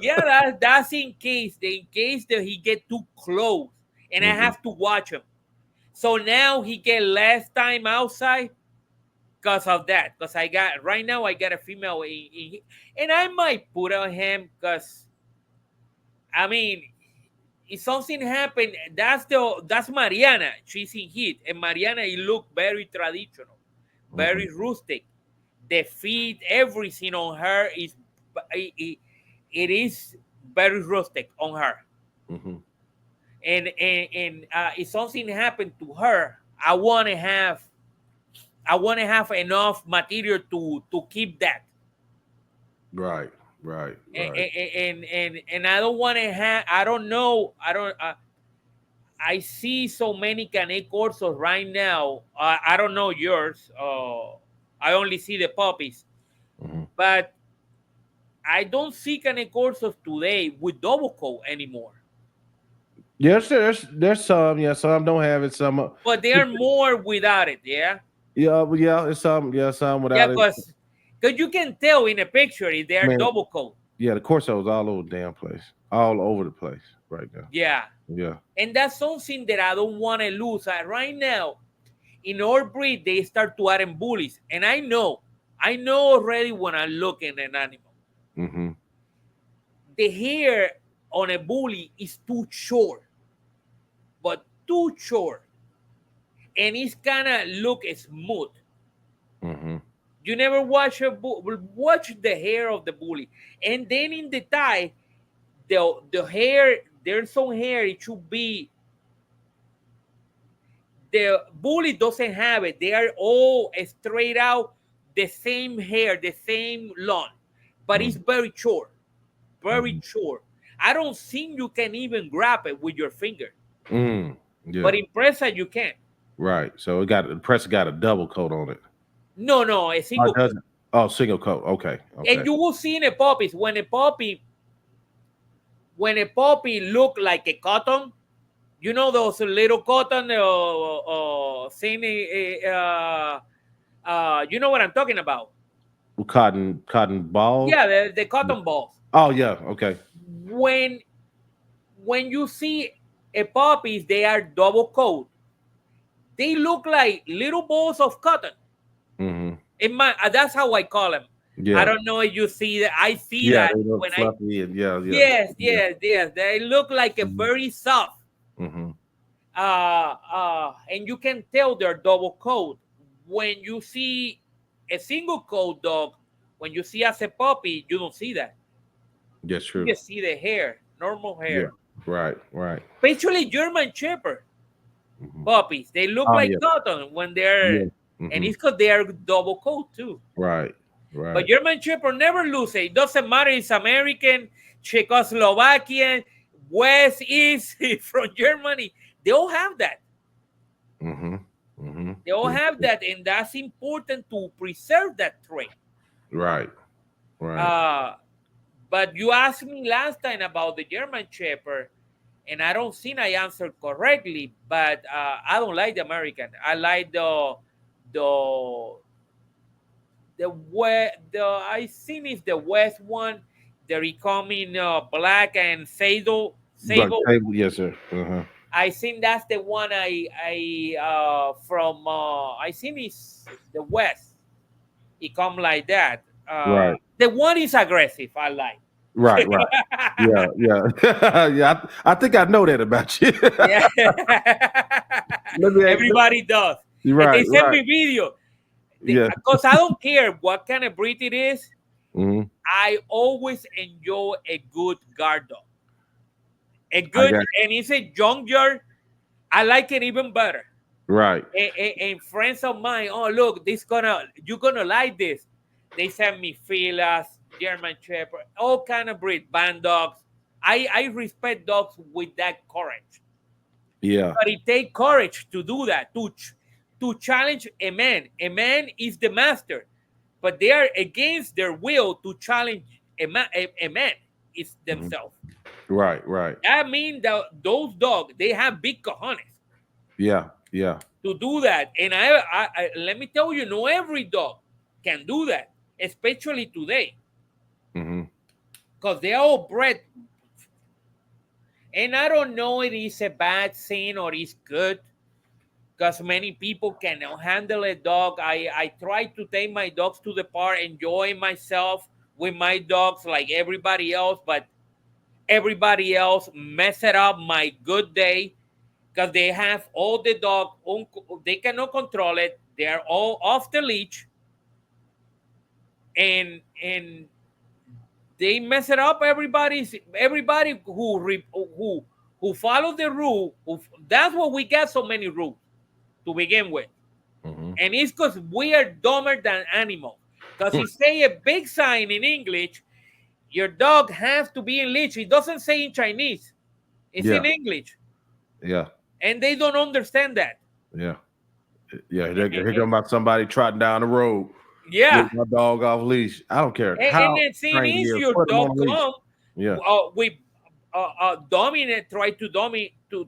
yeah, that's in case that he get too close, and I have to watch him. So now he get less time outside because of that. Because I got right now, I got a female, and I might put on him because I mean, if something happened, that's Mariana. She's in heat, and Mariana, it look very traditional, very rustic. The feet, everything on her is it is very rustic on her. And if something happened to her, I want to have enough material to keep that. Right. And I don't want to have. I don't know. I don't. I see so many Canet Corsos right now. I don't know yours. I only see the puppies, but I don't see Canet Corsos today with double coat anymore. Yes, there's some. Yeah, some don't have it. Some, but they are more without it. Yeah. yeah. It's some. Yeah, some Yeah, without it. because you can tell in a picture if they are Man, double coat. Yeah, the Corsos all over the damn place, all over the place right now. Yeah. Yeah. And that's something that I don't want to lose. Right now, in our breed, they start to add in bullies. And I know already when I look at an animal. The hair on a bully is too short, but too short. And it's kind of look smooth. You never watch the hair of the bully. And then in the thigh, the hair, there's some hair, it should be, the bully doesn't have it. They are all straight out, the same hair, the same lawn, but it's very short, very short. I don't think you can even grab it with your finger. Yeah. But in Presa, you can. Right. So the Presa got a double coat on it. No, a single coat. Oh, single coat. Okay. And you will see in the puppies when a puppy look like a cotton, you know those little cotton thing, you know what I'm talking about? Cotton balls. Yeah, the cotton balls. Oh yeah. Okay. When you see a puppies, they are double coat. They look like little balls of cotton. That's how I call them. Yeah. I don't know if you see that. I see that they look fluffy Yes. They look like a very soft. And you can tell they're double coat. When you see a single coat dog, when you see as a puppy, you don't see that. That's true. You just see the hair, normal hair. Yeah. Right. Especially German Shepherd puppies, they look like cotton when they're, and it's because they are double coat too. Right. But German Shepherd never lose it. It doesn't matter if it's American, Czechoslovakian, West, East, from Germany. They all have that. They all have that, and that's important to preserve that trait. Right. But you asked me last time about the German Shepherd, and I don't think I answered correctly. But I don't like the American. I like the I think it's the West one. They're becoming black and sable. Yes, sir. I think that's the one from I think it's the West. It come like that. Right. The one is aggressive. I like. Right. Yeah. Yeah. I think I know that about you. Yeah. Everybody does. Right. And they send me video. Because I don't care what kind of breed it is. I always enjoy a good guard dog. And it's a junkyard. I like it even better. Right. And friends of mine, oh look, you're gonna like this. They send me Filas, German Shepherd, all kind of breed, band dogs. I respect dogs with that courage. Yeah. But it takes courage to do that, to challenge a man. A man is the master, but they are against their will to challenge a man. It's themselves. Right, right. That means that those dogs, they have big cojones Yeah, yeah. to do that. And let me tell you, no every dog can do that, especially today, Hmm. because they are all bred. And I don't know if it's a bad thing or it's good, because many people cannot handle a dog. I try to take my dogs to the park, enjoy myself with my dogs like everybody else, but everybody else mess it up my good day because they have all the dog, they cannot control it. They're all off the leash, and they mess it up. Everybody who follow the rule. That's what we got so many rules to begin with. Hmm. And it's because we are dumber than animals. Because he say a big sign in English, your dog has to be in leash. It doesn't say in Chinese. It's in Yeah, English. yeah, And they don't understand that. yeah, yeah. Eh, Here eh, come about somebody trotting down the road with Yeah. my dog off leash. I don't care And how the thing trained he is, is. your Put him dog on a leash. come Yeah. with dominate, try to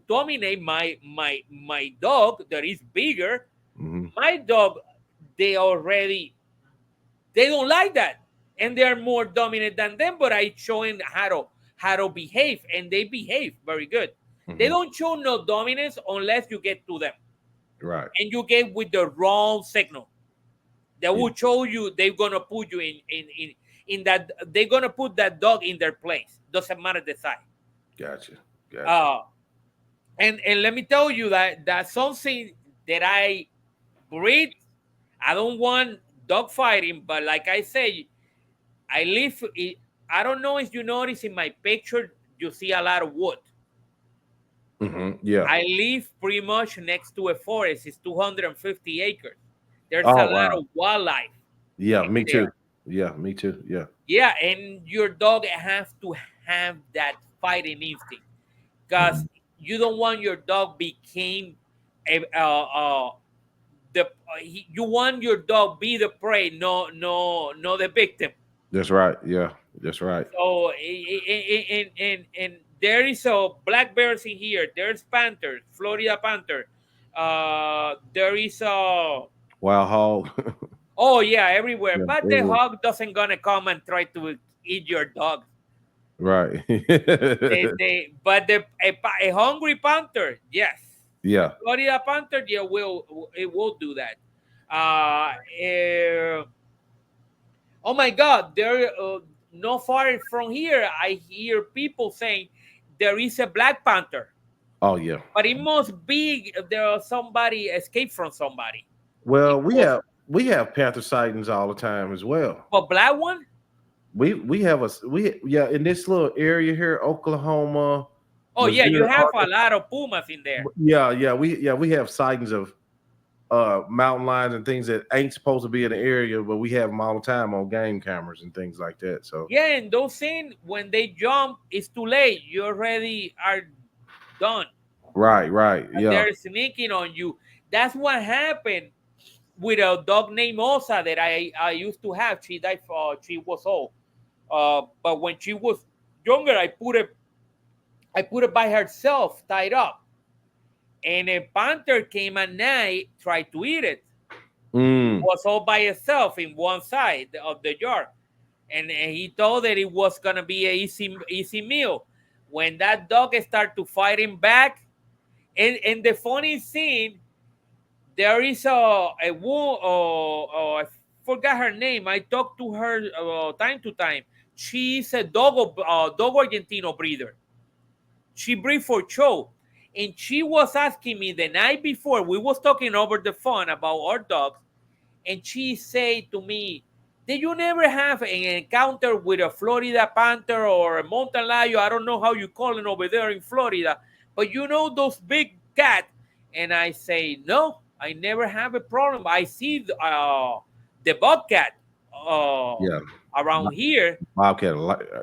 dominate my dog that is bigger. Hmm. My dog, they already they don't like that, and they're more dominant than them. But I showing how to behave, and they behave very good. They Hmm. don't show no dominance unless you get to them, Right. and you get with the wrong signal. They Yeah. will show you they're gonna put you in that they're gonna put that dog in their place. Doesn't matter the size. Gotcha. Gotcha. Uh, and let me tell you that's something that I breed. I don't want dog fighting, but like I say, I live. I don't know if you notice in my picture, you see a lot of wood. Yeah. I live pretty much next to a forest. It's 250 acres. There's a Oh lot wow. of wildlife Yeah. in Me too. there. Yeah. Me too. Yeah. Yeah, and your dog have to have that fighting instinct because Mhm. you don't want your dog became a, you want your dog be the prey, no the victim. That's right. Yeah. That's right. So and there is a black bears in here. There's panthers, Florida panther. There is a Wild hog. oh yeah everywhere, Yeah. but the Everywhere. hog doesn't gonna come and try to eat your dog. Right. But a hungry panther, yes. A Yeah. Florida panther, yeah, will do that. Uh, oh my God, there not far from here, I hear people saying there is a black panther, Oh yeah. but it must be there somebody escaped from somebody. Well, Because we have panther sightings all the time as well. a black one. We have we yeah in this little area here, Oklahoma, Oh yeah, Missouri, you have a lot of pumas in there. yeah we have sightings of mountain lions and things that ain't supposed to be in the area, but we have them all the time on game cameras and things like that. So Yeah, and those things when they jump, it's too late. You already are done. right, yeah, They're sneaking on you. That's what happened with a dog named Osa that I used to have. She died. She was old. But when she was younger, I put it by herself, tied up, and a panther came at night, tried to eat it. It mm, was all by itself in one side of the yard, and he thought that it was gonna be a easy meal. When that dog started to fight him back, and the funny thing, there is a woman. I forgot her name. I talked to her time to time. She's a dog Argentino breeder. She breed for show, and she was asking me the night before. We was talking over the phone about our dogs, and she said to me, "Did you never have an encounter with a Florida panther or a mountain lion? I don't know how you call it over there in Florida, but you know those big cats." And I say, "No, I never have a problem. I see the bobcat yeah, around here. wildcat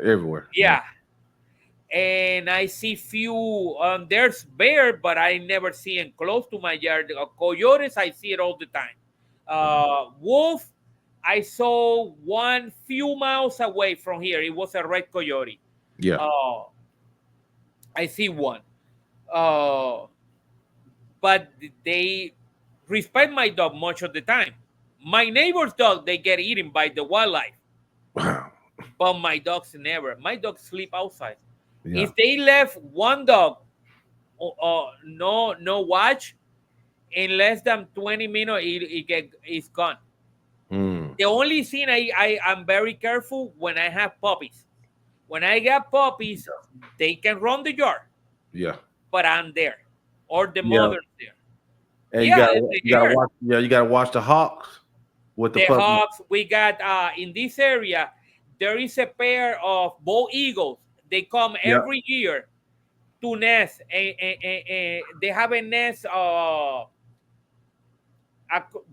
everywhere. Yeah, Yeah, and I see few. There's bear, but I never see them close to my yard. Coyotes, I see it all the time. Wolf, I saw one few miles away from here. It was a red coyote. yeah, Uh, I see one. Uh, but they respect my dog much of the time. My neighbor's dog, they get eaten by the wildlife, Wow. but my dogs never. My dogs sleep outside. Yeah. If they left one dog, no watch, in less than 20 minutes, it's gone. Mm. The only thing I'm very careful when I have puppies. When I got puppies, they can run the yard, Yeah. but I'm there, or the Yeah. mother's there. And Yeah, you gotta here. watch. Yeah, you gotta watch the hawks with the The puppy. hawks. We got in this area. There is a pair of bald eagles. They come Yeah. every year to nest, and they have a nest.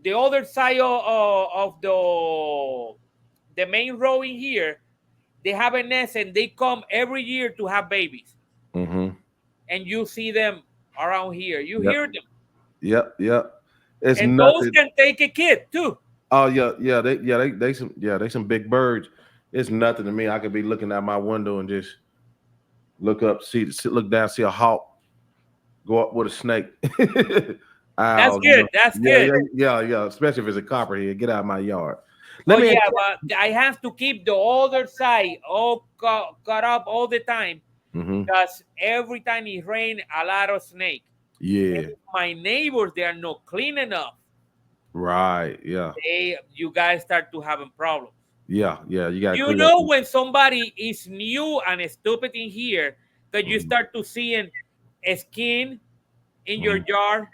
The other side of the main row in here, they have a nest, and they come every year to have babies. Mm-hmm. And you see them around here. You Yep. hear them, Yep. Yep. It's and those nothing. can take a kid too. Oh yeah, yeah. They some big birds. It's nothing to me. I could be looking out my window and just look up, look down, see a hawk go up with a snake. That's Owls, good. That's yeah, good. yeah. Especially if it's a copperhead, get out of my yard. Oh Let me. yeah, but I have to keep the other side all cut up all the time Mm-hmm. because every time it rain, a lot of snake. And Yeah. if my neighbors, they are not clean enough. Right. Yeah. You guys start to having problems. Yeah. Yeah. You gotta You clean up. know when somebody is new and stupid in here, that you Mhm. start to seeing a skin in your Mhm. yard.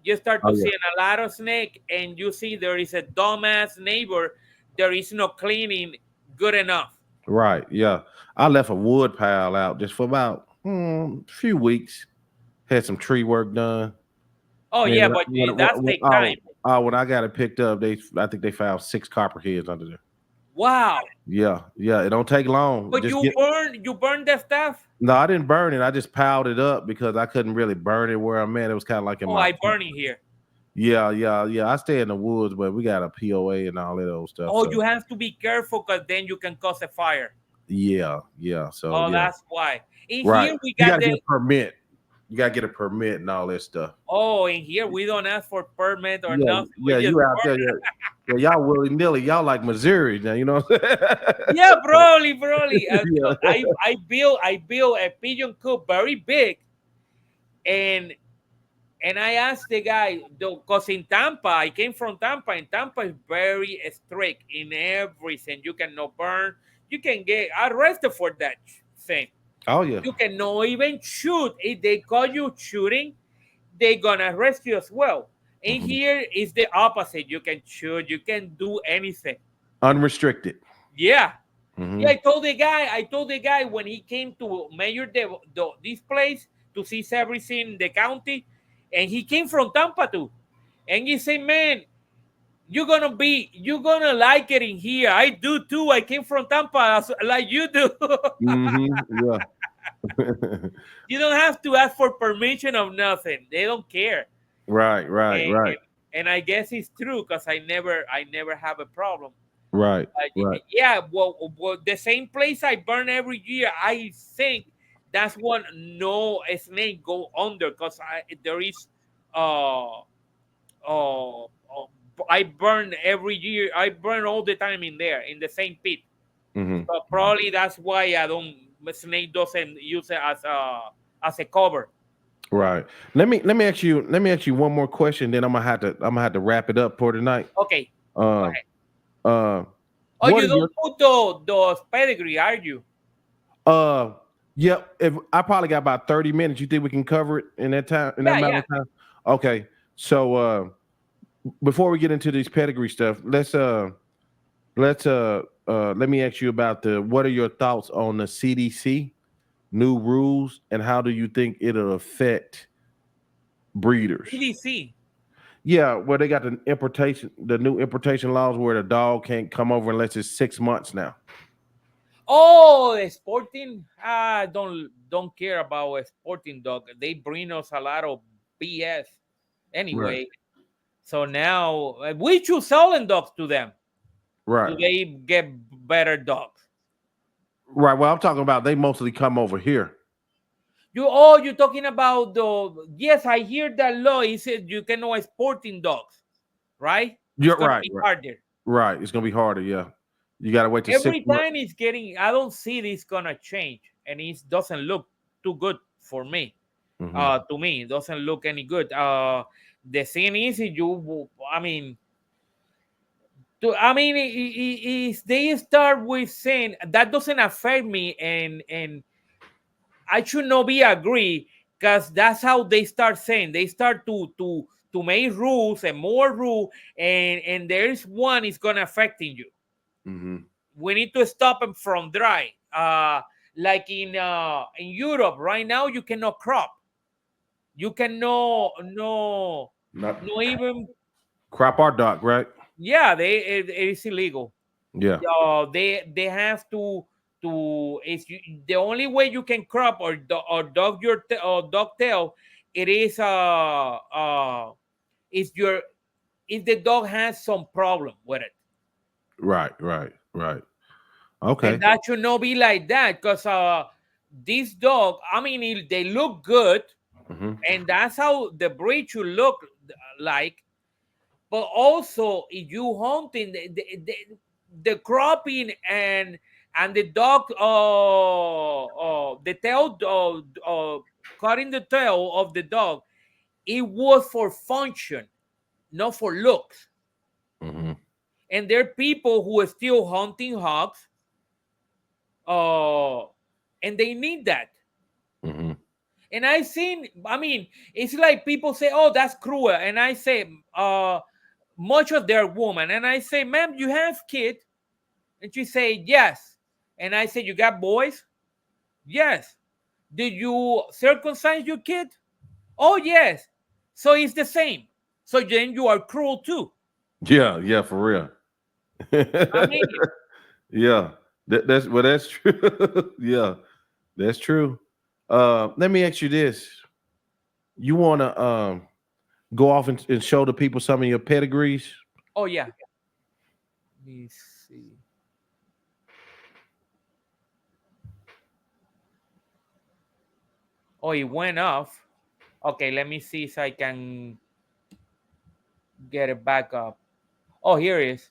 You start Oh to yeah. seeing a lot of snake, and you see there is a dumbass neighbor. There is no cleaning good enough. Right. Yeah. I left a wood pile out just for about a few weeks. Had some tree work done. Oh Man, yeah, but that's take time. when I got it picked up, I think they found 6 copperheads under there. Wow. Yeah, yeah. It don't take long. But Just get. you burn the stuff. No, I didn't burn it. I just piled it up because I couldn't really burn it where I'm at. It was kind of like in Oh, my. I burn it here. Yeah, yeah, yeah. I stay in the woods, but we got a POA and all that old stuff. Oh, So you have to be careful because then you can cause a fire. yeah, yeah. So Oh, yeah, that's why. In right. here we You got got to get the. a permit. You got to get a permit and all that stuff. Oh, in here we don't ask for permit or Yeah, nothing. yeah. We just You out burn. there? Yeah, yeah. Y'all willy nilly. Y'all like Missouri now. You know. Yeah, probably. Yeah. I built a pigeon coop very big, and I asked the guy because in Tampa, I came from Tampa, and Tampa is very strict in everything. You cannot burn. You can get arrested for that thing. Oh yeah. You cannot even shoot. If they call you shooting, they're gonna arrest you as well. In Mhm. here is the opposite. You can shoot. You can do anything. Unrestricted. Yeah. Yeah, Hmm. I told the guy when he came to measure this place to see everything in the county, and he came from Tampa too. And he said, man, you're gonna like it in here. I do too. I came from Tampa like you do. Yeah. You don't have to ask for permission of nothing. They don't care. Right. Right. And, Right. and, and I guess it's true because I never have a problem. Right. Right. Yeah, well, the same place I burn every year. I think that's one no snake go under because there is uh uh I burn every year. I burn all the time in there in the same pit. Hmm. So probably that's why I don't snake doesn't use it as a cover. Right. Let me ask you one more question. Then I'm gonna have to wrap it up for tonight. Okay, go Uh. ahead. Uh. Oh, What you are your don't put those pedigree, are you? uh? Yep. If I probably got about 30 minutes, you think we can cover it in that time? In that Yeah, amount yeah. of time? Okay. So before we get into this pedigree stuff, let me ask you about what are your thoughts on the CDC new rules and how do you think it'll affect breeders? CDC. Yeah, well, they got the new importation laws where the dog can't come over unless it's 6 months now. Oh, the sporting. I don't care about a sporting dog. They bring us a lot of BS. Right. Anyway, so now we choose selling dogs to them. Do Right. they get better dogs? Right. Well, I'm talking about they mostly come over here. you're talking about the, yes, I hear that law. It said you cannot exporting dogs, right? It's You're gonna right, be right, harder. right. It's gonna be harder. Yeah, you got to wait to six Every months. time it's getting, I don't see this gonna change, and it doesn't look too good for me. Mm-hmm. To me, it doesn't look any good. The thing is, I mean, is they start with saying that doesn't affect me, and I should not be agree, because that's how they start saying. They start to make rules and more rule, and there's one is gonna affecting you. Mm-hmm. We need to stop them from dry. Like in Europe right now, you cannot crop. You cannot Not no even, crop our dock, right? yeah, it is illegal. Yeah. They have to it's the only way you can crop or dog your or dog tail. It is your, if the dog has some problem with it, Right. Right. Right. and Okay. that should not be like that, because this dog, I mean, they look good, Mm-hmm. and that's how the breed should look like. But also, if you hunting the cropping and the dog the tail cutting the tail of the dog, it was for function, not for looks. Mm-hmm. And there are people who are still hunting hogs, uh and they need that. Mm-hmm. And I seen, I mean, it's like people say, oh, that's cruel, and I say, much of their woman, and I say, ma'am, you have kid? And she say, yes. And I say, you got boys? Yes. Did you circumcise your kid? Oh, yes. So it's the same. So then you are cruel too. Yeah. Yeah. For real. I mean, Yeah. That's well. That's true. Yeah. That's true. Let me ask you this: you want to go off and show the people some of your pedigrees? oh, yeah. Let me see. Oh, it went off. Okay, let me see if I can get it back up. Oh, here it is.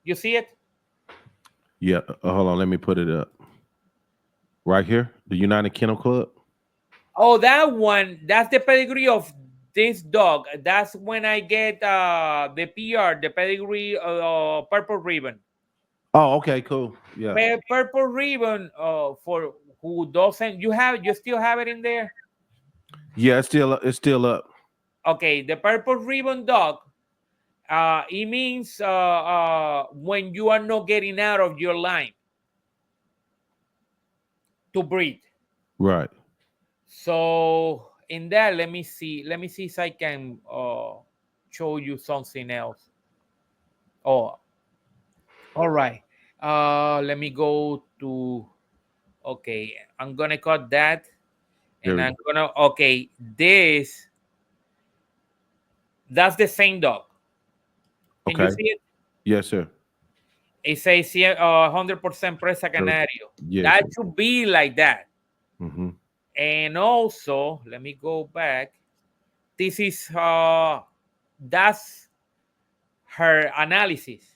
You see it? Yeah. Hold on. Let me put it up right here. The United Kennel Club. Oh, that one, that's the pedigree of this dog. That's when I get the PR, the pedigree purple ribbon. Oh, okay, cool. Yeah. Purple ribbon for who doesn't, you still have it in there? Yeah, it's still up. Okay, the purple ribbon dog, it means when you are not getting out of your line to breed. Right. So in that, let me see if I can show you something else. Oh, all right. Let me go to, okay, I'm gonna cut that, There and we I'm go. gonna, okay, that's the same dog. Can you Okay. see it? Yes, sir. It says here 100% Presa There- Canario. Yes. That should be like that. Mm-hmm. And also, let me go back. This is that's her analysis.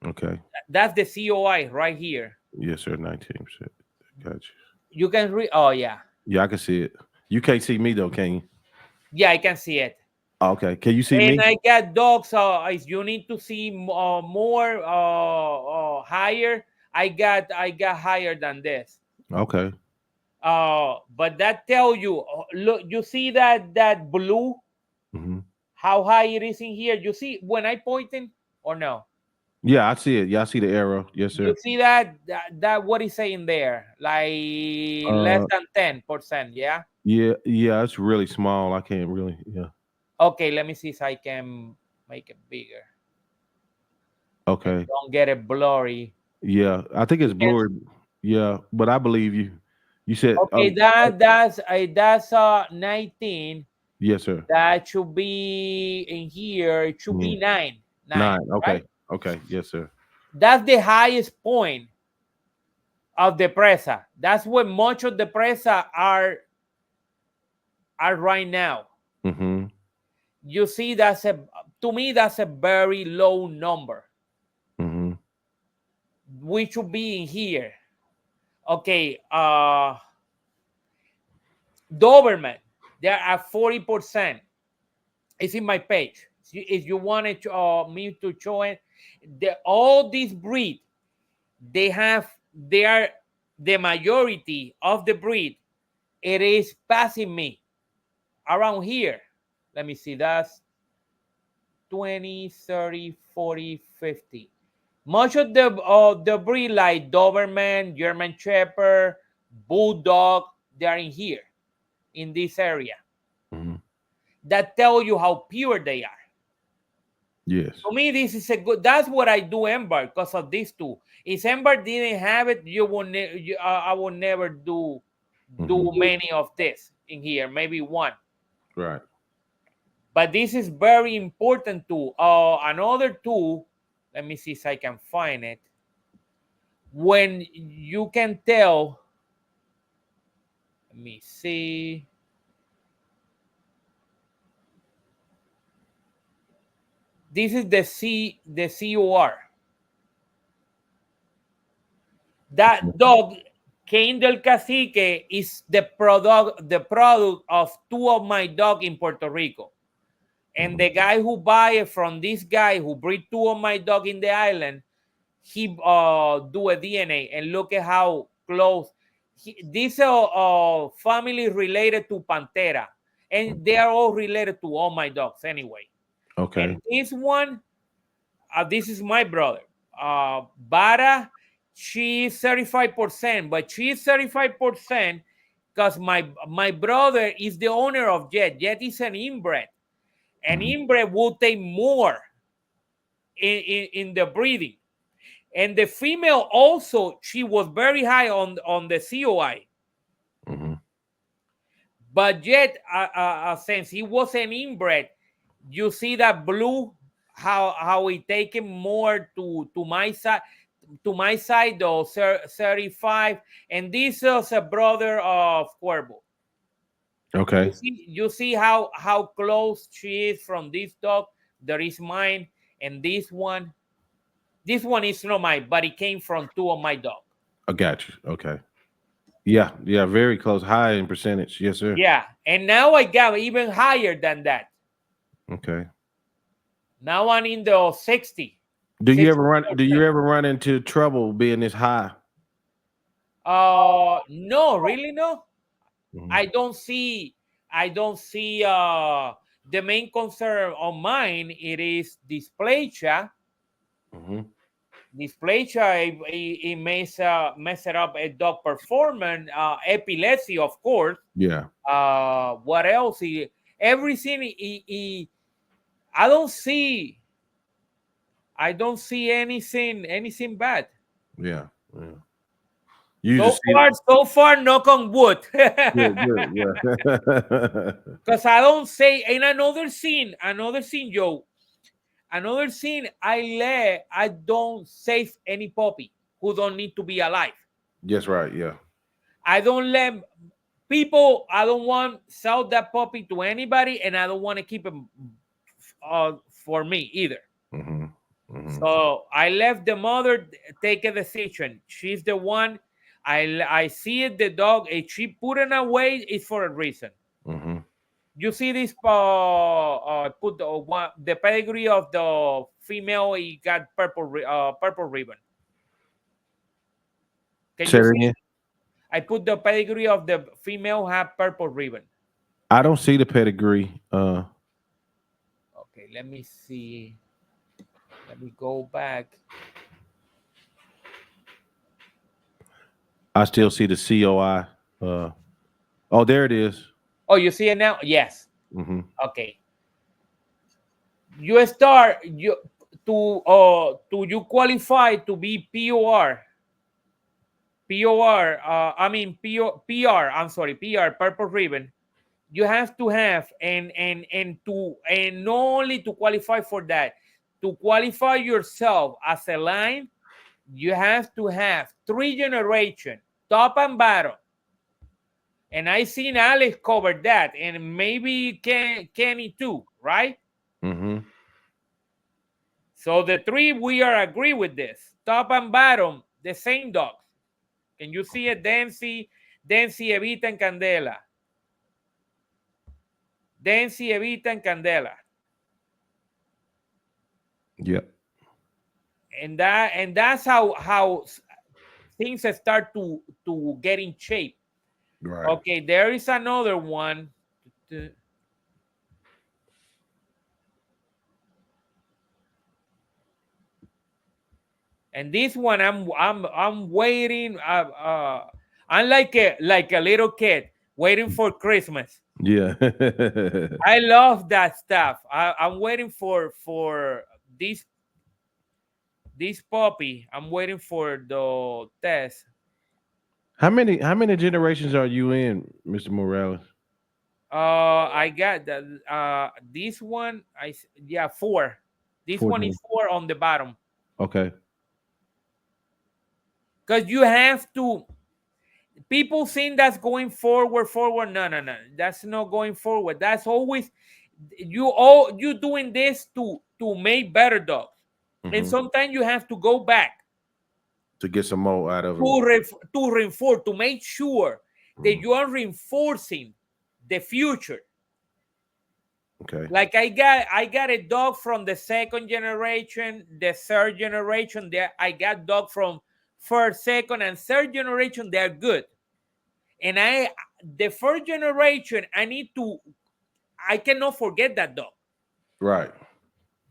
Okay. That's the COI right here. Yes, sir. 19%. Gotcha. You can read. Oh, yeah, Yeah, I can see it. You can't see me though, can you? yeah, I can see it. Okay. Can you see And me? I got dogs. If you need to see more higher, I got higher than this. Okay. But that tell you, look, you see that blue, Mm-hmm. how high it is in here. You see when I pointing or no? Yeah, I see it. Yeah, I see the arrow. Yes, You sir. see that what is saying there, like less Uh, than 10%. Yeah. yeah, yeah. It's really small. I can't really. Yeah. Okay, let me see if I can make it bigger and Okay. don't get it blurry. Yeah, I think it's You can, blurry. Yeah, but I believe you. You said, okay, that's 19. yes, sir. That should be in here. It should Yeah. be nine, 9. Okay. right? Okay. Yes, sir. That's the highest point of the presa. That's where much of the presa are are right now, Mm-hmm. you see to me that's a very low number. Mm-hmm. We should be in here. Okay, Doberman, they're at 40%. It's in my page. If you wanted me to show it, all these breed, they are the majority of the breed. It is passing me around here. Let me see. That's 20, 30, 40, 50. Much of the breed like Doberman, German Shepherd, Bulldog, they are in here, in this area. Mm-hmm. That tell you how pure they are. Yes. To me, this is a good. That's what I do Ember because of these two. If Ember didn't have it, I will never do many of this in here. Maybe one. Right. But this is very important too. Another tool. Let me see if I can find it. When you can tell. Let me see. This is the COR. That dog, Cain del Cacique, is the product of two of my dog in Puerto Rico. And the guy who buy it from this guy who breed two of my dog in the island, he do a DNA and look at how close. This family related to Pantera. And they are all related to all my dogs anyway. Okay. And this one, this is my brother. Bara, she's 35%, but she's 35% because my brother is the owner of Jet. Jet is an inbred. An inbred will take more in the breeding. And the female also, she was very high on the COI. Mm-hmm. But yet, since he was an inbred, you see that blue, how he taken more to my side, though 35, and this is a brother of Cuervo. Okay. You see how close she is from this dog. There is mine, and this one is not mine, but it came from two of my dog. I got you. Okay. Yeah. Yeah. Very close. High in percentage. Yes, sir. Yeah, and now I got even higher than that. Okay. Now I'm in the 60. Do you ever 60%. run into trouble being this high? No, really no. Mm-hmm. I don't see the main concern on mine. It is dysplasia. Mm-hmm. Dysplasia, it mess it up a dog performance. Epilepsy, of course. Yeah. What else? Everything. I don't see anything bad. Yeah. Yeah. You So far, knock on wood. good, yeah. Because I don't say in another scene, Joe. Another scene, I don't save any puppy who don't need to be alive. Yes, right. Yeah. I don't let people. I don't want sell that puppy to anybody, and I don't want to keep him for me either. Mm-hmm. Mm-hmm. So I left the mother take a decision. She's the one. I see it. The dog. If she put it away, it's for a reason. Mm-hmm. You see this? Put the pedigree of the female. He got purple ribbon. Can Say you it see? again? I put the pedigree of the female have purple ribbon. I don't see the pedigree. Okay, let me see. Let me go back. I still see the COI. Oh, there it is. Oh, you see it now? Yes. Mm-hmm. Okay. You start you qualify to be POR. PR. I'm sorry, PR, purple ribbon. You have to have and not only to qualify for that, to qualify yourself as a line, you have to have 3 generations, top and bottom. And I seen Alex cover that, and maybe Kenny too, right? Mm-hmm. So the three we are agree with this. Top and bottom, the same dogs. Can you see it? Dancy, Evita, and Candela. Dancy, Evita, and Candela. Yep. And that's how things start to get in shape. Right. Okay, there is another one. And this one, I'm waiting. I'm like a little kid waiting for Christmas. Yeah. I love that stuff. I'm waiting for this puppy. I'm waiting for the test. How many generations are you in, Mr. Morales? I got the this one. Yeah, 4. This Four. one is 4 on the bottom. Okay. Because you have to. People think that's going forward. No. That's not going forward. That's always you doing this to make better dogs. And Mm-hmm. sometimes you have to go back To get some more out of them. to reinforce, to make sure that you are reinforcing the future. Okay. Like I got a dog from the 2nd generation, the 3rd generation. There I got dog from 1st, 2nd, and 3rd generation. They're good. And the 1st generation, I cannot forget that dog. Right.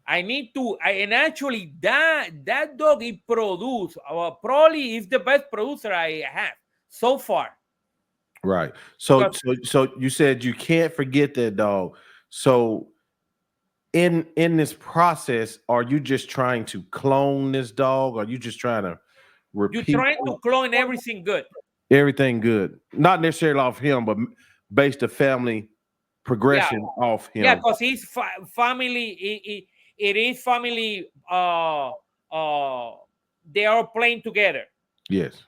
I need to, and actually that dog he produced, probably is the best producer I have so far. Right. So Because you said you can't forget that dog. So in this process, are you just trying to clone this dog? Or are you just trying to you're repeat trying to clone everything good. everything good? Not necessarily off him, but based the family Yeah, progression off yeah, him. because he's family. It is family. They are playing together. Yes.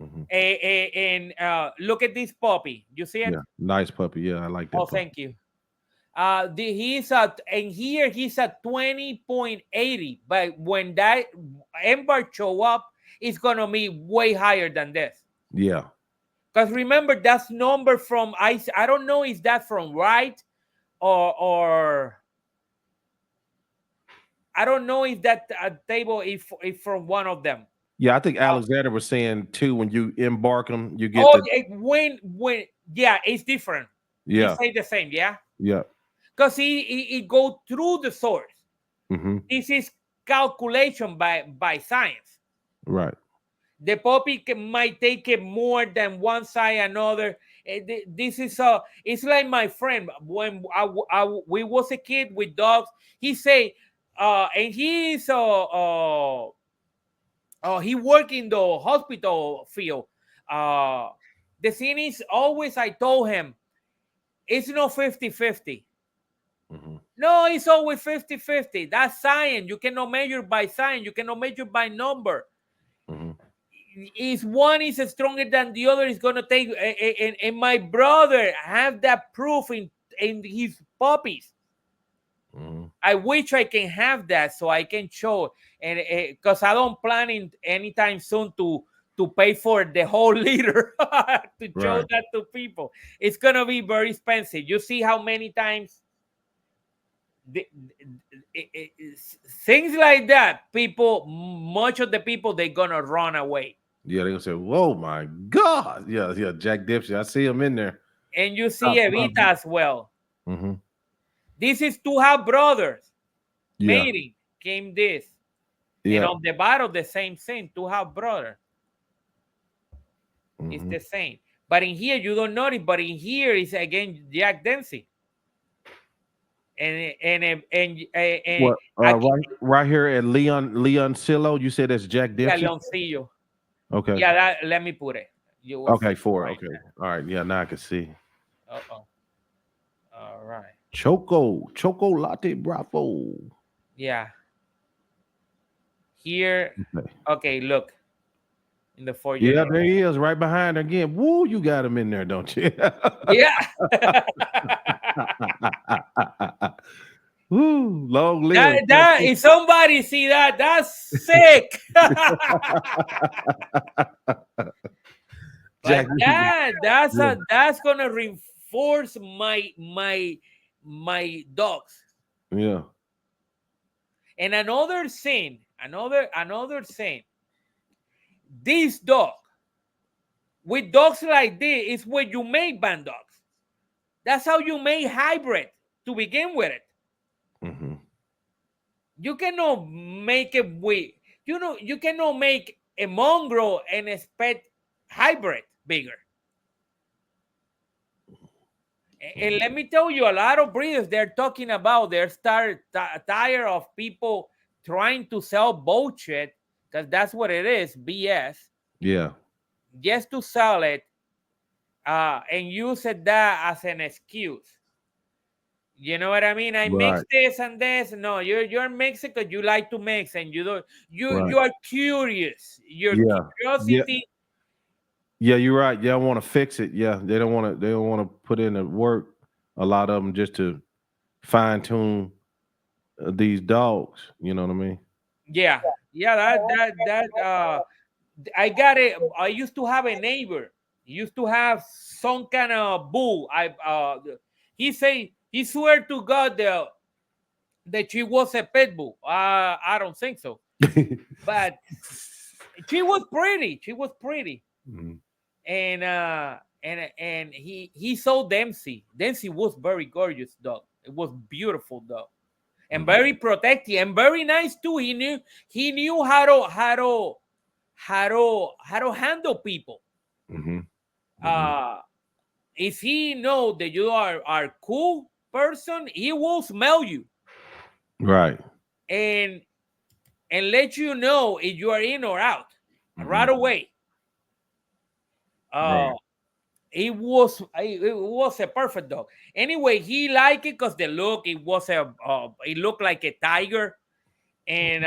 Mm-hmm. And look at this puppy. You see it? Yeah. Nice puppy. Yeah, I like that Oh, puppy. thank you. He's at, and here he's at 20.80, but when that ember show up, it's gonna be way higher than this. Yeah. Because remember, that's number from I don't know is that from right or I don't know if that table is from one of them. Yeah, I think Alexander was saying too, when you embark them, you get Oh, the when yeah, it's different. He yeah, say the same, yeah, yeah. because he go through the source. Mm-hmm. This is calculation by science. Right. The puppy might take it more than one side another. This is it's like my friend when we was a kid with dogs. He say, and he is he work in the hospital field. The thing is always I told him it's not 50-50. Mm-hmm. No, it's always 50-50. That's science. You cannot measure by science. You cannot measure by number. Mm-hmm. If one is stronger than the other, is going to take. And my brother have that proof in his puppies. Mm-hmm. I wish I can have that so I can show. And because I don't planning anytime soon to pay for the whole litter to show Right. that to people. It's going to be very expensive. You see how many times things like that, much of the people, they're gonna run away. Yeah, they're gonna say, "Whoa, my God!" Yeah, yeah. Jack Dempsey, I see him in there. And you see Evita as well. Mm-hmm. This is two half brothers Yeah, mating. Came this, and yeah. on the bottom the same thing. Two half brothers. It's Mm-hmm. the same. But in here you don't notice. But in here is again Jack Dempsey. And What? Right here at Leon Silo. You said that's Jack yeah, Dempsey. Leoncillo. Okay. Yeah, let me put it. You will Okay. see 4. right Okay. there. All right. Yeah. Now I can see. Uh-oh. All right. Choco Latte Bravo. Yeah. Here. Okay. Okay, look. in the 4 year Yeah, old. there he is, right behind her again. Woo, you got him in there, don't you? Yeah. Woo, long live. that if somebody see that, that's sick. But Jack. Yeah, that's gonna reinforce my dogs. yeah, And another thing, this dog with dogs like this is where you make band dogs. That's how you make hybrid to begin with it. hmm, You cannot make it with you cannot make a mongrel and expect hybrid bigger. And let me tell you, a lot of breeders they're talking about tired of people trying to sell bullshit because that's what it is, BS, yeah, just to sell it and use it that as an excuse. You know what I mean? I mix right, this and this. No, you're Mexican. You like to mix, and you don't. right, You are curious. Your yeah, yeah, curiosity. yeah. You're right. They don't want to fix it. Yeah, they don't want to. They don't want to put in the work. A lot of them just to fine tune these dogs. You know what I mean? Yeah, yeah. That. I got it. I used to have a neighbor. He used to have some kind of bull. He swear to God that she was a pit bull. I don't think so, but she was pretty. She was pretty. Mhm. And he saw Dempsey. Dempsey was very gorgeous dog. It was beautiful dog, and Mhm. very protective and very nice too. He knew how to handle people. Mhm. Mhm. Uh if he know that you are cool person, he will smell you Right. and let you know if you are in or out right Mhm. away. Uh Right. it was a perfect dog. Anyway, he liked it because the look, it looked like a tiger. And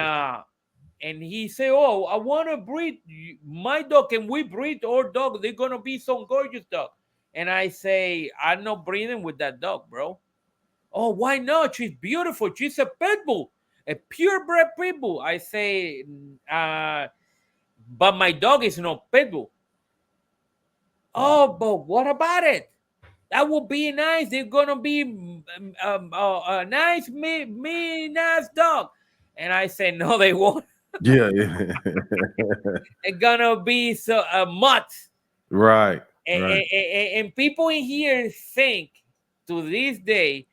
he said, "Oh, I want to breed my dog. Can we breed our dog? They're gonna be some gorgeous dog." And I say, "I'm not breeding with that dog, bro." "Oh, why not? She's beautiful. She's a pit bull, a purebred pit bull." I say, "But my dog is not pit bull." "Oh, but what about it? That would be nice. They're gonna be a nice, nice dog." And I say, "No, they won't. Yeah. Yeah. They're gonna be so mutt." Right. And, Right. and people in here think to this day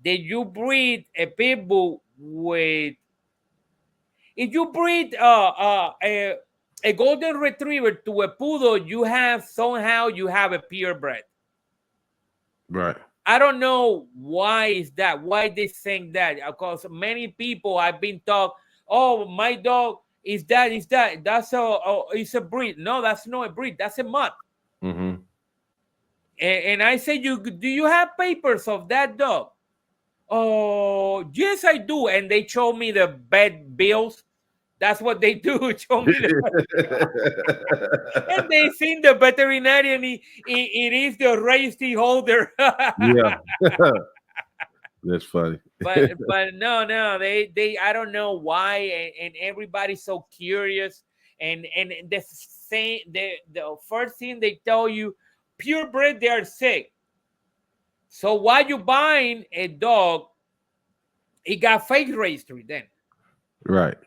that you breed a pit bull with, if you breed a golden retriever to a poodle, you have a purebred. Right. I don't know why is that, why they think that, because many people I've been taught, "Oh, my dog that's it's a breed." No, that's not a breed, that's a mutt. Mhm. And I say, do you have papers of that dog?" "Oh, yes, I do." And they show me the vet bills. That's what they do. Show me and they seen the veterinarian. It is the registry holder. Yeah. That's funny. but no, they I don't know why, and everybody's so curious. And the same the first thing they tell you, purebred, they are sick. So why you buying a dog? It got fake registry then. Right.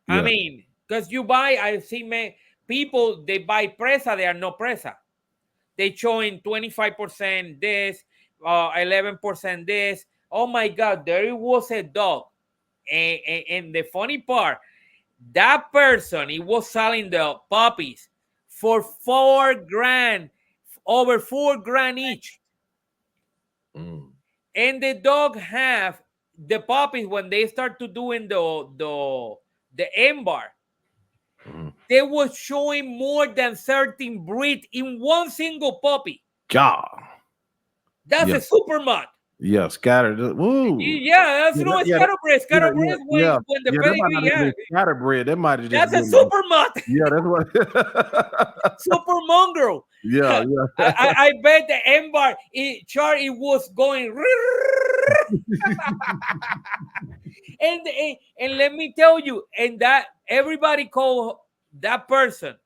I Yeah. mean, because I see people, they buy Presa, they are not Presa. They showing 25% this, 11% this. Oh my God, there was a dog. And the funny part, that person, he was selling the puppies for $4,000, over $4,000 each. Mm. And the dog have the puppies when they start to doing the embar. Mhm. They were showing more than 13 breed in one single puppy. God. That's Yeah. a super mutt. Yeah, scattered. Woo. Yeah, that's Yeah, no yeah, scatterbreed. yeah, Scatterbreed yeah, when the yeah. That might pedigree, not even yeah, been scatterbread. That might have just that's a been. super mutt, Yeah, that's what. super mongrel. Yeah, yeah. I bet the M-bar chart it was going. And let me tell you, and that everybody call that person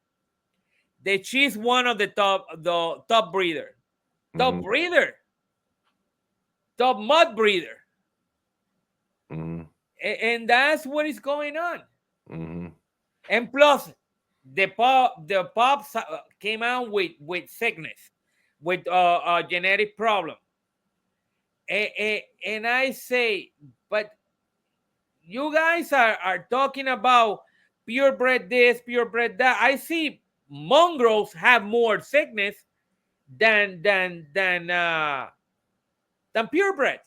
that she's one of the top breeder, top Mhm, breeder, top mud breeder, mhm, and that's what is going on. mhm, And plus, the pops came out with sickness, with a genetic problem, and I say, but you guys are talking about purebred this, purebred that. I see mongrels have more sickness than purebred.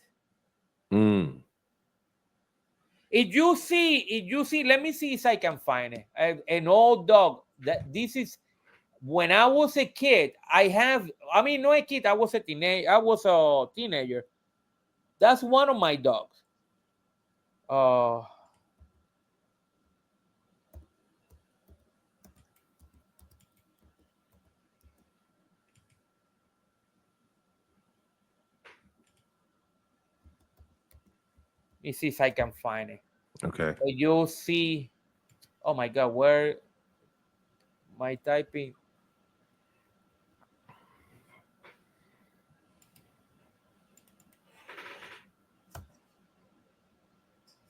mm. If you see, let me see if I can find it. An old dog. That this is when I was a kid. I mean, not a kid. I was a teenager. I was a teenager. That's one of my dogs. Uh, let me see if I can find it. Okay. So you see. Oh my God, where my typing?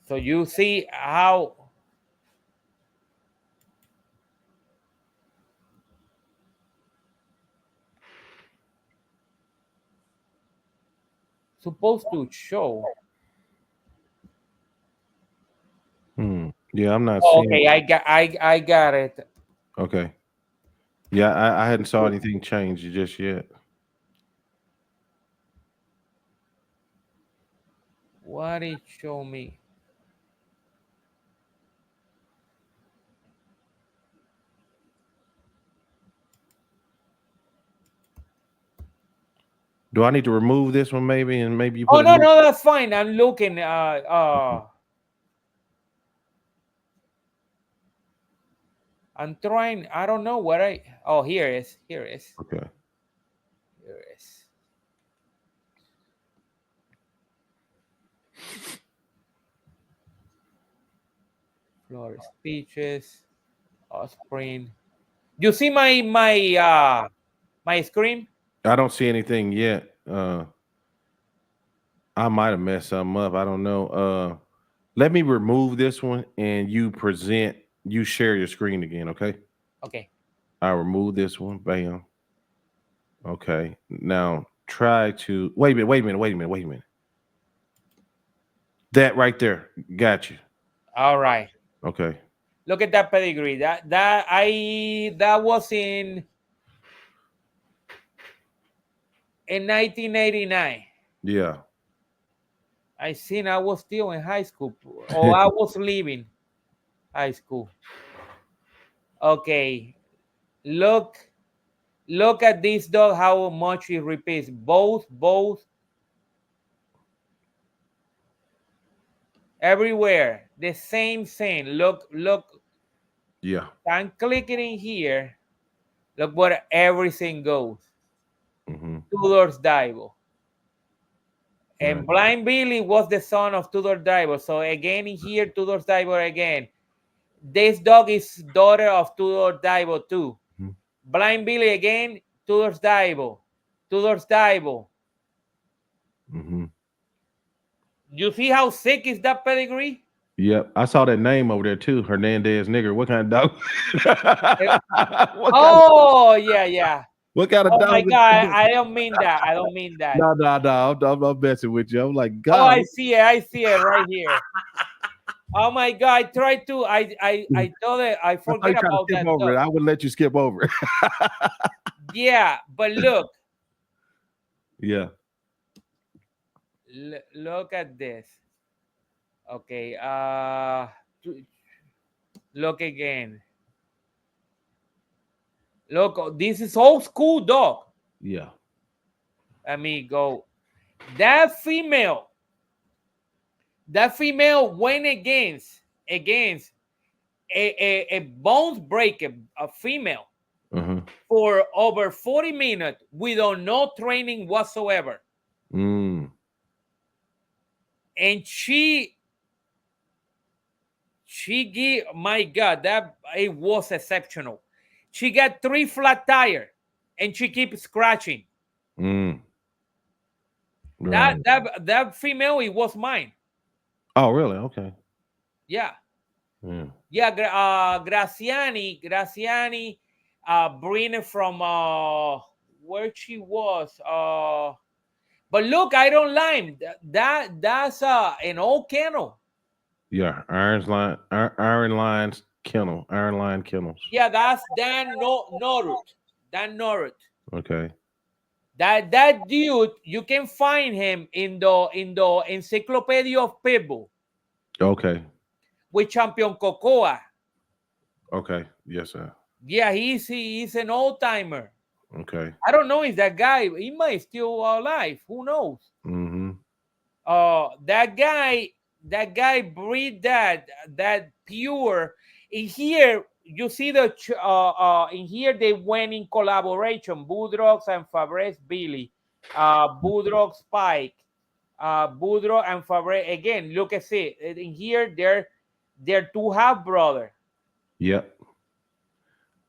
So you see how supposed to show. Yeah, I'm not Oh, seeing. okay, I got it. Okay. Yeah, I hadn't saw anything change just yet. What it show me? Do I need to remove this one maybe, and maybe you Oh put a no, new? no, that's fine. I'm looking. I'm trying. I don't know what I. Oh, here it is. Here it is. Okay. Here it is. Flores, peaches, spring. You see my screen? I don't see anything yet. I might have messed something up. I don't know. Let me remove this one and you share your screen again, okay? Okay. I remove this one. Bam. Okay. Now try to wait a minute, wait a minute, wait a minute, wait a minute. That right there. Got you. All right. Okay. Look at that pedigree. That was in 1989. Yeah. I seen I was still in high school, or I was leaving high school. Okay, look, look at this dog. How much it repeats. Both, everywhere. The same thing. Look. Yeah. I'm clicking in here. Look where everything goes. Mm-hmm. Tudor's Dival. And Right. Blind Billy was the son of Tudor Dival. So again in here, Tudor's Dival again. This dog is daughter of Tudor Dival too. Mm-hmm. Blind Billy again, Tudor's Dival. Tudor's Dival. Mm-hmm. You see how sick is that pedigree? Yep. I saw that name over there too. Hernandez nigger. What kind of dog? Eh, what kind of Oh, yeah. what kind of Oh dog my is God, that? I don't mean that. I don't mean that. No. I'm messing with you. I'm like, Oh, God. I see it right here. Oh my God, I tried to. I thought it. I I thought you forget tried to about skip that over dog. it. I would let you skip over it. Yeah, but look, Yeah. look at this. Okay, look again. Look, this is old school dog. Yeah. Let me go. That female, went against a bones breaker, a female, Mm-hmm. for over 40 minutes without no training whatsoever. Mm. And my God, that it was exceptional. She got 3 flat tire and she keeps scratching. Mm. That Right. that female, it was mine. Oh, really? Okay. Yeah. Yeah. Yeah, Graciani, bring from where she was. But look, I don't lie. That's an old kennel. Yeah. Iron line kennels. Yeah, that's Dan Norut. Dan Norut. Okay. That dude, you can find him in the Encyclopedia of Pitbull Okay. with Champion Cocoa. Okay. Yes, sir. Yeah, he's an old timer. Okay. I don't know if that guy, he might still alive. Who knows? Mm-hmm. That guy breed that pure. In here, you see in here they went in collaboration. Budrox and Fabre Billy, Budrox Spike, Budrox and Fabre. Again, look at it. In here, they're two half brother. Yep.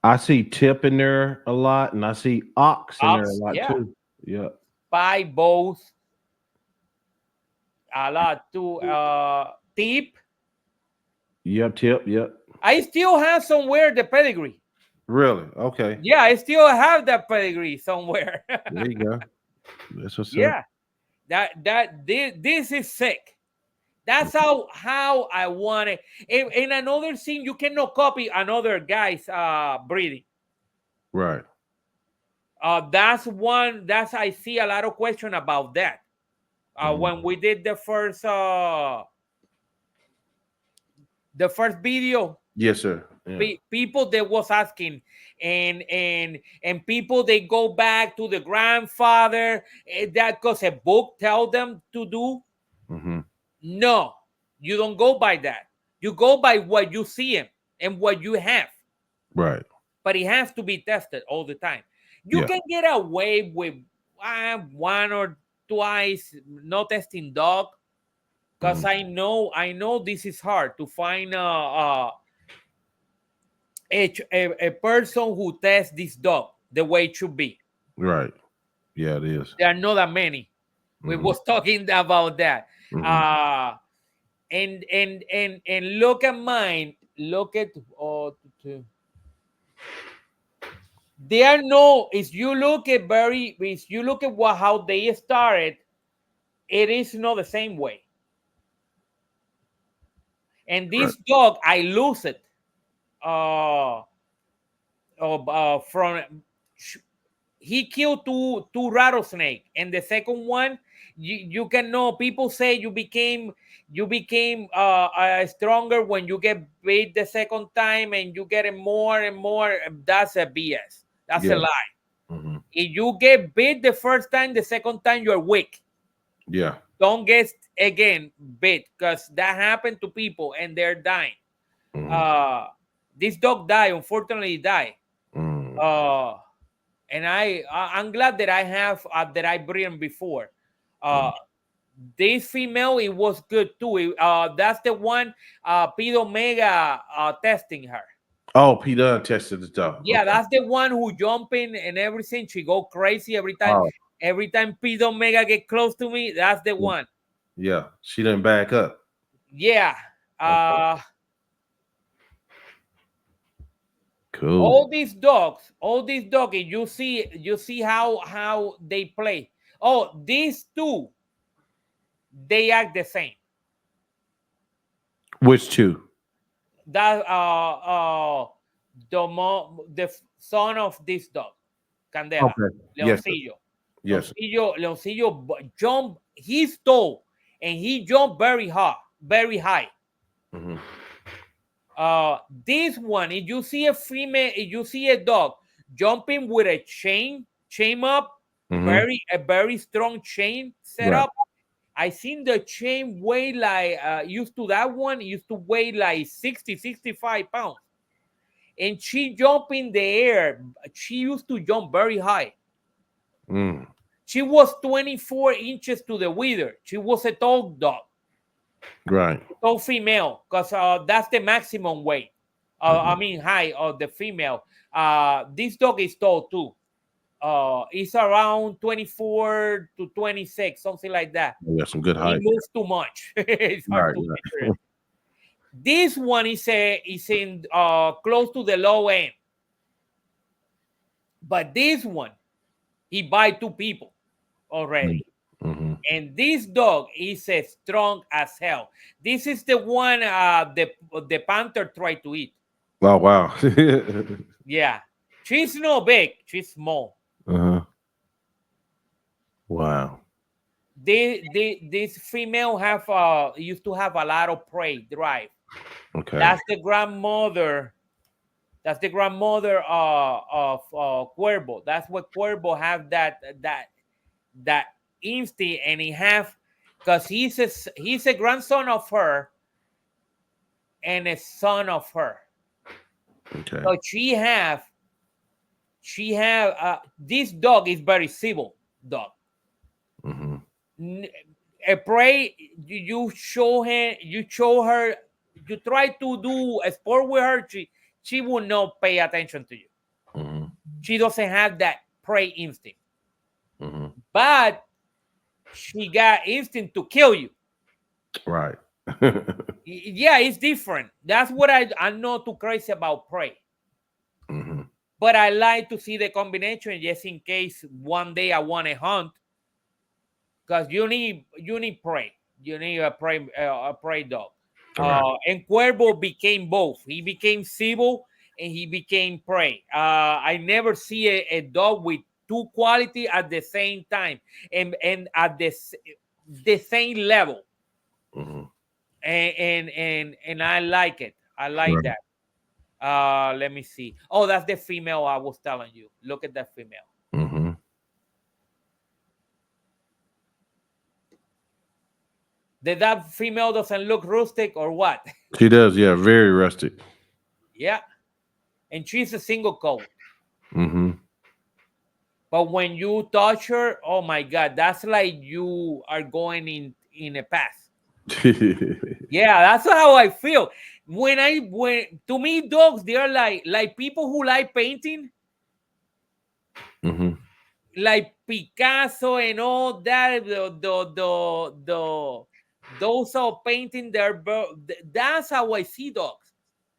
I see tip in there a lot, and I see ox in there a Ox, lot yeah. too. Yep. Spike both a lot too. Tip. Yep. Tip. Yep. I still have somewhere the pedigree. Really? Okay. Yeah, I still have that pedigree somewhere. There you go. That's what's up. Yeah, this is sick. That's how I want it. In another scene, you cannot copy another guy's breeding. Right. That's one. That's I see a lot of question about that. When we did the first video, Yes, sir. Yeah. people that was asking, and people they go back to the grandfather, that because a book tell them to do. Mm-hmm. No, you don't go by that. You go by what you see him and what you have. Right. But it has to be tested all the time. You Yeah. can get away with one or twice not testing dog, because I know this is hard to find a person who tests this dog the way it should be. Right. Yeah, it is. There are not that many. We was talking about that. And look at mine. Look at there are no. If you look at how they started, it is not the same way. And this dog, I lose it. From he killed two rattlesnake, and the second one, you can know. People say you became stronger when you get bit the second time, and you get it more and more. That's a BS. That's a lie. If you get bit the first time, the second time you're weak. Yeah. Don't get again bit, because that happened to people and they're dying. This dog died. Unfortunately, he died. And I'm glad that I have that I breed him before. This female, it was good too. That's the one Pete Omega testing her. Oh, Peter tested the dog. Yeah, Okay. that's the one who jumping and everything. She go crazy every time. Oh. Every time Pete Omega get close to me, that's the one. Yeah, she didn't back up. Yeah. Cool. All these dogs, you see how they play. Oh, these two, they act the same. Which two? That the son of this dog, Candela, Okay. Leoncillo. Yes. Leoncillo jump. He's tall and he jumped very high. This one, if you see a dog jumping with a chain up, Mm-hmm. A very strong chain Right. setup. I seen the chain weigh like that one used to weigh like 60, 65 pounds. And she jumped in the air. She used to jump very high. Mm. She was 24 inches to the wither. She was a tall dog, Right. tall female, because that's the maximum weight. I Mm-hmm. mean, height of the female. This dog is tall too. It's around 24 to 26, something like that. You got some good He height. moves too much. It's hard Right. to Right. measure it. This one is in close to the low end, but this one he bite two people already. Mm-hmm. And this dog is as strong as hell. This is the one the panther tried to eat. Oh wow. Yeah, she's no big, she's small. Uh-huh. Wow. This female have used to have a lot of prey drive. Okay. That's the grandmother. That's the grandmother of Cuervo. That's what Cuervo have that instinct, and he have because he's a grandson of her and a son of her. Okay. So she have this dog is very civil dog. Mm-hmm. A prey you show her you try to do a sport with her, she will not pay attention to you. Mm-hmm. She doesn't have that prey instinct, Mm-hmm. but she got instinct to kill you. Right. Yeah, it's different. That's what I'm not too crazy about prey. Mm-hmm. But I like to see the combination just in case one day I want to hunt, because you need prey. You need a prey dog. Right. And Cuervo became both. He became civil and he became prey. I never see a dog with two quality at the same time and at the same level. Mm-hmm. And I like it. I like Right. that. Let me see. Oh, that's the female I was telling you. Look at that female. Mm-hmm. Did that female doesn't look rustic or what? She does, yeah, very rustic. Yeah. And she's a single coat. Mm-hmm. But when you touch her, oh my God, that's like you are going in a path. Yeah, that's how I feel. When to me dogs, they're like people who like painting, Mm-hmm. like Picasso and all that. Those are painting that's how I see dogs.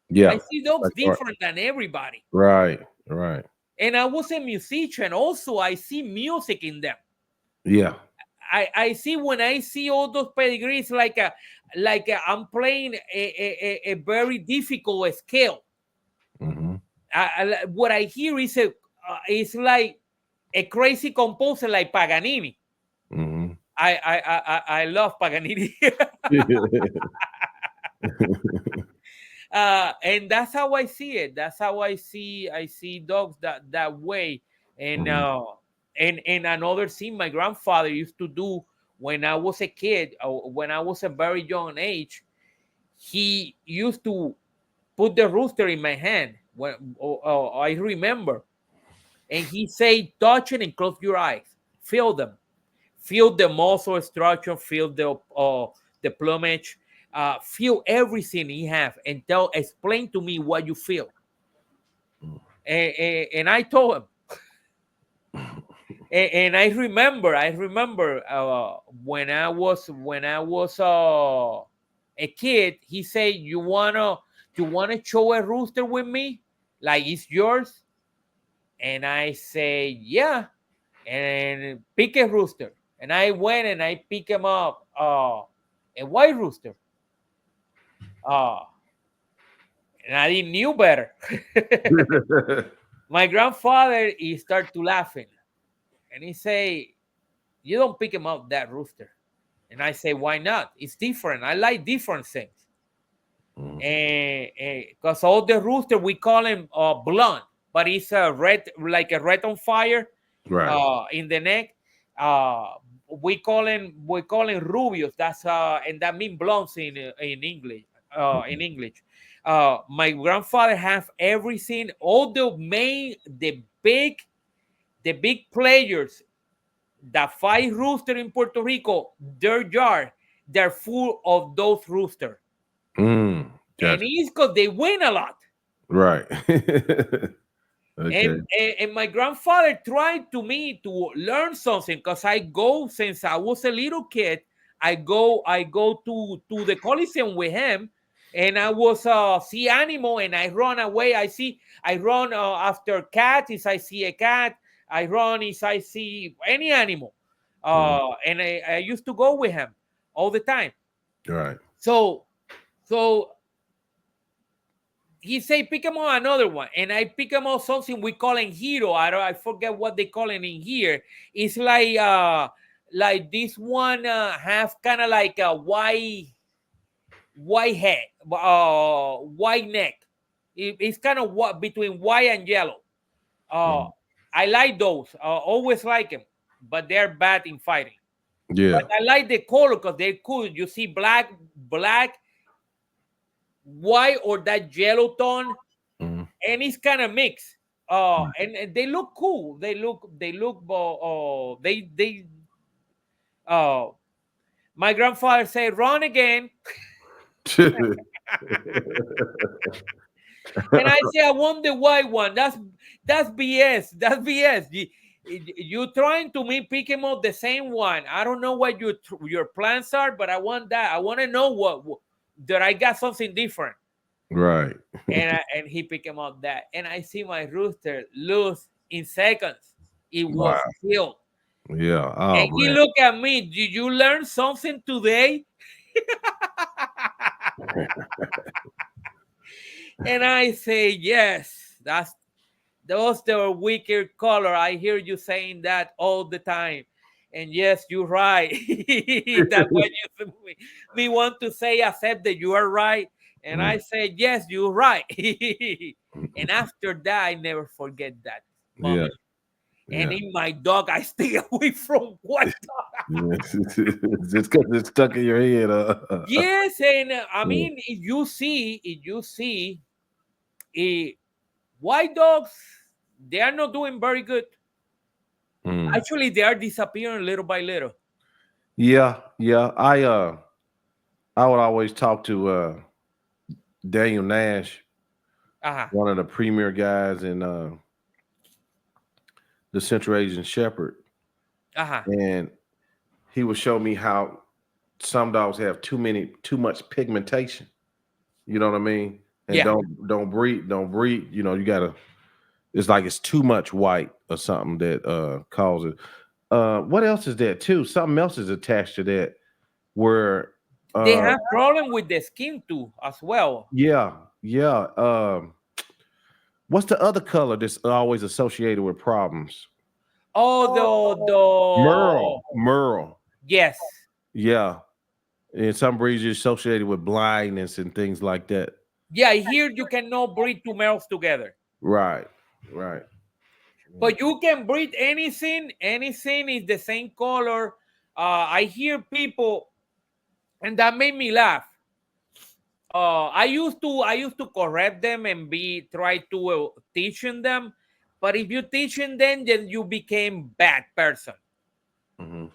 Yeah. I see dogs Like art. different than everybody. Right. Right. And I was a musician. Also, I see music in them. Yeah. I see when I see all those pedigrees I'm playing a very difficult scale. Mm-hmm. What I hear is like a crazy composer like Paganini. Mm-hmm. I love Paganini. And that's how I see it. That's how I see dogs that way. And Mm-hmm. and another thing my grandfather used to do when I was a kid, when I was a very young age, he used to put the rooster in my hand when I remember, and he say, touch it and close your eyes, feel them, feel the muscle structure, feel the plumage, feel everything he have, and explain to me what you feel. And I told him, and I remember when I was a kid, he said, you wanna show a rooster with me, like it's yours, and I say yeah, and pick a rooster, and I went and I pick him up, a white rooster, uh, and I didn't knew better. My grandfather he started to laughing, and he say, "You don't pick him up that rooster." And I say, "Why not? It's different. I like different things." And because all the rooster we call him blunt, but it's a red, like a red on fire. Right. in the neck. Uh, we call him rubios. That's and that means blondes in English. In English, my grandfather have everything. All the big players that fight rooster in Puerto Rico, their yard, they're full of those roosters. And Gotcha. it's because they win a lot. Right. And, Okay. and my grandfather tried to me to learn something because I go since I was a little kid. I go to the Coliseum with him, and I was see animal and I run away. I run after cat if I see a cat. I run if I see any animal. And I used to go with him all the time. Right. So he say pick him on another one, and I pick him on something we call in hero. I forget what they call it in here. It's like this one have kind of like a white head, white neck. It's kind of what between white and yellow. I like those. Always like them, but they're bad in fighting. Yeah. But I like the color because they're cool. You see black, white, or that yellow tone, Mhm. and it's kind of mixed. And they look cool. They uh my grandfather said run again, and I say I want the white one. That's BS. That's BS. You trying to me pick him up the same one. I don't know what your plans are, but I want that. I want to know what that I got something different. Right. And he picked him up that, and I see my rooster lose in seconds. It was Wow. killed, Yeah. and Oh he man. looked at me. Did you learn something today? And I say yes. Those the wicked color. I hear you saying that all the time. And yes, you're right. That's what you me want to say, accept that you are right. And I say, yes, you're right. And after that, I never forget that Yeah. moment. And Yeah. in my dog, I stay away from white dog. Just because it's stuck in your head. Yes, and I Yeah. mean, if you see, uh, white dogs, they are not doing very good. Mm. Actually, they are disappearing little by little. Yeah. Yeah. I would always talk to Daniel Nash, Uh-huh. one of the premier guys in the Central Asian Shepherd, Uh-huh. and he would show me how some dogs have too much pigmentation. You know what I mean? And Yeah. don't breed. You know, you gotta. It's like it's too much white or something that causes. What else is there too? Something else is attached to that. Where, They uh, have problem with the skin too as well. yeah, yeah. What's the other color that's always associated with problems? Oh, Merle. yes. Yeah, and some breeds are associated with blindness and things like that. Yeah, here you cannot breed two males together. Right, right. But you can breed anything is the same color. I hear people, and that made me laugh. I used to correct them and be try to teaching them, but if you teaching them, then you became bad person. Hmm.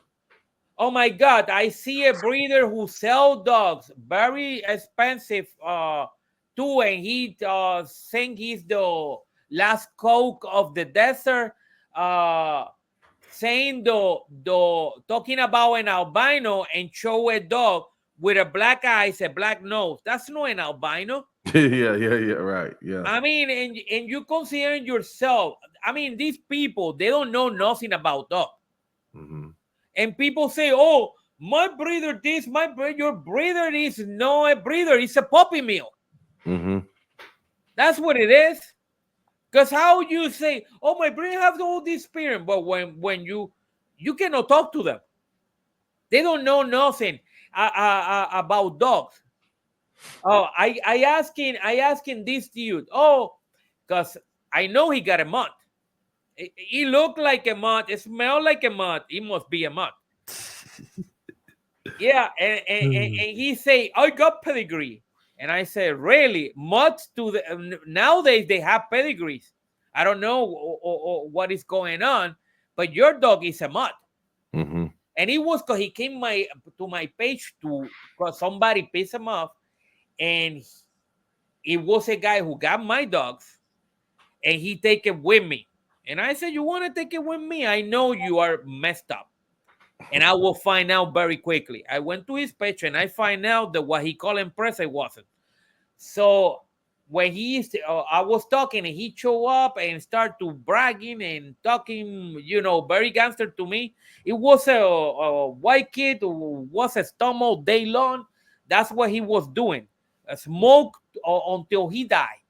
Oh my God! I see a breeder who sell dogs very expensive too, and he saying he's the last coke of the desert. Uh, saying the talking about an albino and show a dog with a black eyes, a black nose. That's not an albino. Yeah. Right. Yeah. I mean, and you considering yourself. I mean, these people they don't know nothing about dog. Hmm. And people say, "Oh, my breeder this, your breeder is no a breeder. It's a puppy mill." Hmm. That's what it is. Because how you say, "Oh, my breeder has all this experience," but when you cannot talk to them. They don't know nothing about dogs. Oh, I asking this dude. Oh, because I know he got a month. He looked like a mutt. It smelled like a mutt. He must be a mutt. Yeah, and he say, I got pedigree. And I said, really? Mutts to the nowadays they have pedigrees. I don't know or what is going on, but your dog is a mutt. Mm-hmm. And it was because he came to my page to because somebody pissed him off, and it was a guy who got my dogs, and he take it with me. And I said, you want to take it with me? I know you are messed up. And I will find out very quickly. I went to his page and I find out that what he called Presa wasn't. So when I was talking and he show up and start to bragging and talking, very gangster to me. It was a white kid who was a stomach day long. That's what he was doing. Smoke until he died.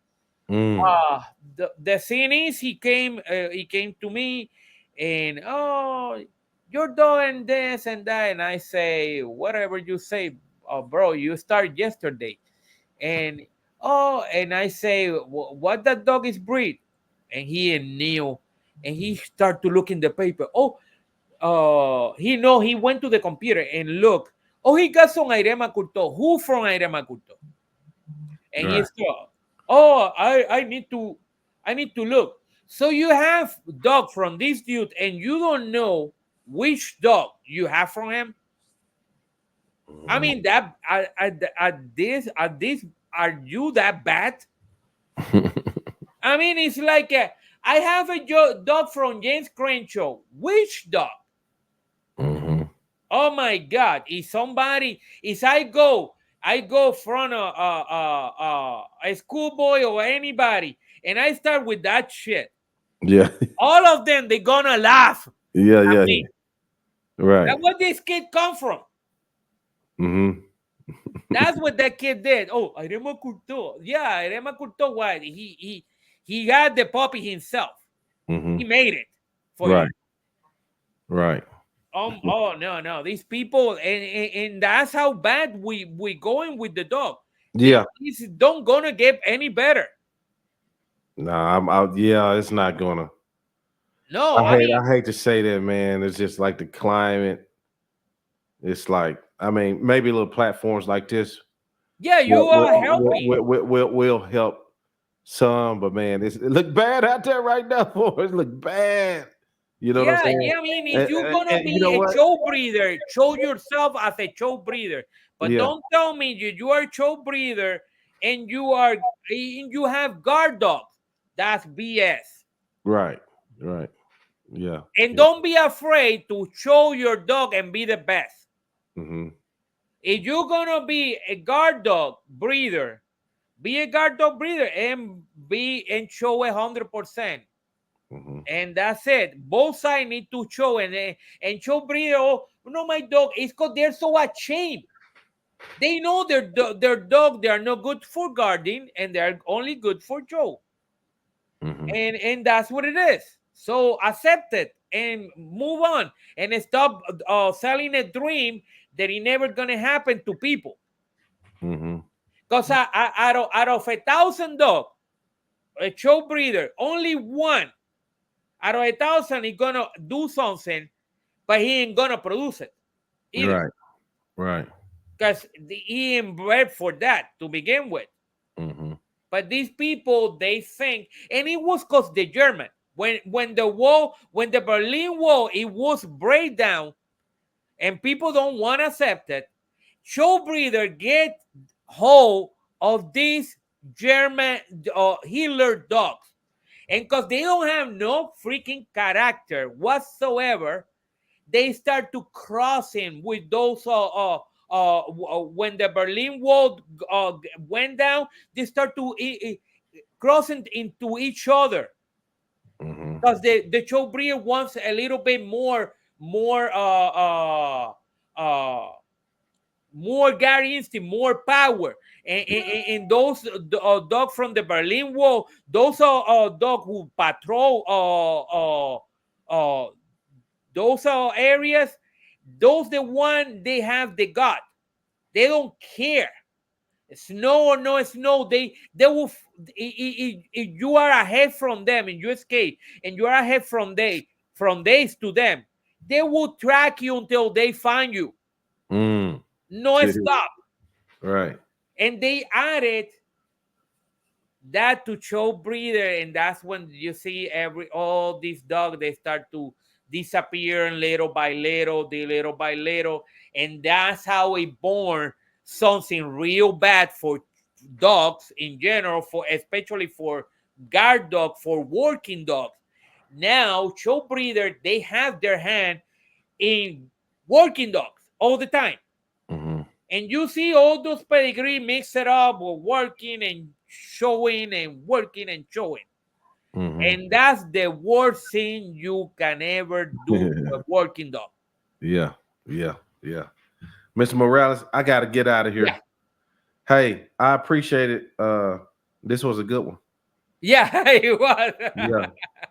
Mm. The scene is he came to me and you're doing this and that, and I say whatever you say, bro, you start yesterday. And and I say, what that dog is breed? And he knew, and he start to look in the paper. He went to the computer and look. He got some Irema Curto. Who from Irema Curto? And he Right. said, I need to look. So you have dog from this dude, and you don't know which dog you have from him. I mean, that at this, are you that bad? I mean, it's like I have a dog from James Crenshaw. Which dog? Mm-hmm. Oh my God! If I go from a schoolboy or anybody, and I start with that shit, Yeah. all of them they gonna laugh Yeah. at Yeah. me. Right. That's where this kid come from. Mm-hmm. That's what that kid did. Oh, Irema Curto. Yeah, Irema Curto. What? He got the puppy himself. Mm-hmm. He made it for Right. him. Right. Oh no, these people, and that's how bad we going with the dog. Yeah. These don't gonna get any better. Nah, I'm out. Yeah, it's not gonna. No, I I hate mean, I hate to say that, man. It's just like the climate. It's like, I mean, maybe little platforms like this yeah, you will are will helping. will, will, will, will help some, but man, it look bad out there right now. For it look bad. You know what I'm Yeah, saying? yeah. I mean, if And, you're and, gonna and you be know a what? show breeder, show yourself as a show breeder. But Yeah. don't tell me you are a show breeder and you have guard dogs. That's BS. Right. Right. Yeah. And Yeah. don't be afraid to show your dog and be the best. Mm-hmm. If you're gonna be a guard dog breeder, be a guard dog breeder and show 100%. Mm-hmm. And that's it. Both sides need to show and show breeder. Oh no, my dog. It's because they're so ashamed. They know their dog. They are not good for guarding, and they are only good for show. Mm-hmm. And that's what it is. So accept it and move on and stop selling a dream that it never gonna happen to people. Mm-hmm. Because out of 1,000 dogs, a show breeder, only one out of 1,000 is gonna do something, but he ain't gonna produce it either. Right. Right. Because he ain't bred for that to begin with. Mm-hmm. But these people, they think, and it was because the German, when the Berlin Wall, it was break down, and people don't want to accept it. Show breeder get hold of these German Hitler dogs, and because they don't have no freaking character whatsoever, they start to crossing with those when the Berlin Wall went down, they start to crossing into each other Mm-hmm. because the show breeder wants a little bit uh, more Gary instinct, more power. And those dog from the Berlin Wall, those are dog who patrol those areas. Those the one they have the gut. They don't care. Snow or no snow, they will. If you are ahead from them and you escape, and you are ahead from days to them, they will track you until they find you. No stop. Right. And they added that to show breeder, and that's when you see all these dogs, they start to disappear little by little, and that's how it born something real bad for dogs in general, for especially for guard dog, for working dogs. Now show breeder, they have their hand in working dogs all the time. And you see all those pedigree mixed it up with working and showing and working and showing. And that's the worst thing you can ever do to a working dog. Yeah. Mr. Morales, I got to get out of here. Yeah. Hey, I appreciate it. This was a good one. Yeah, it was. Yeah.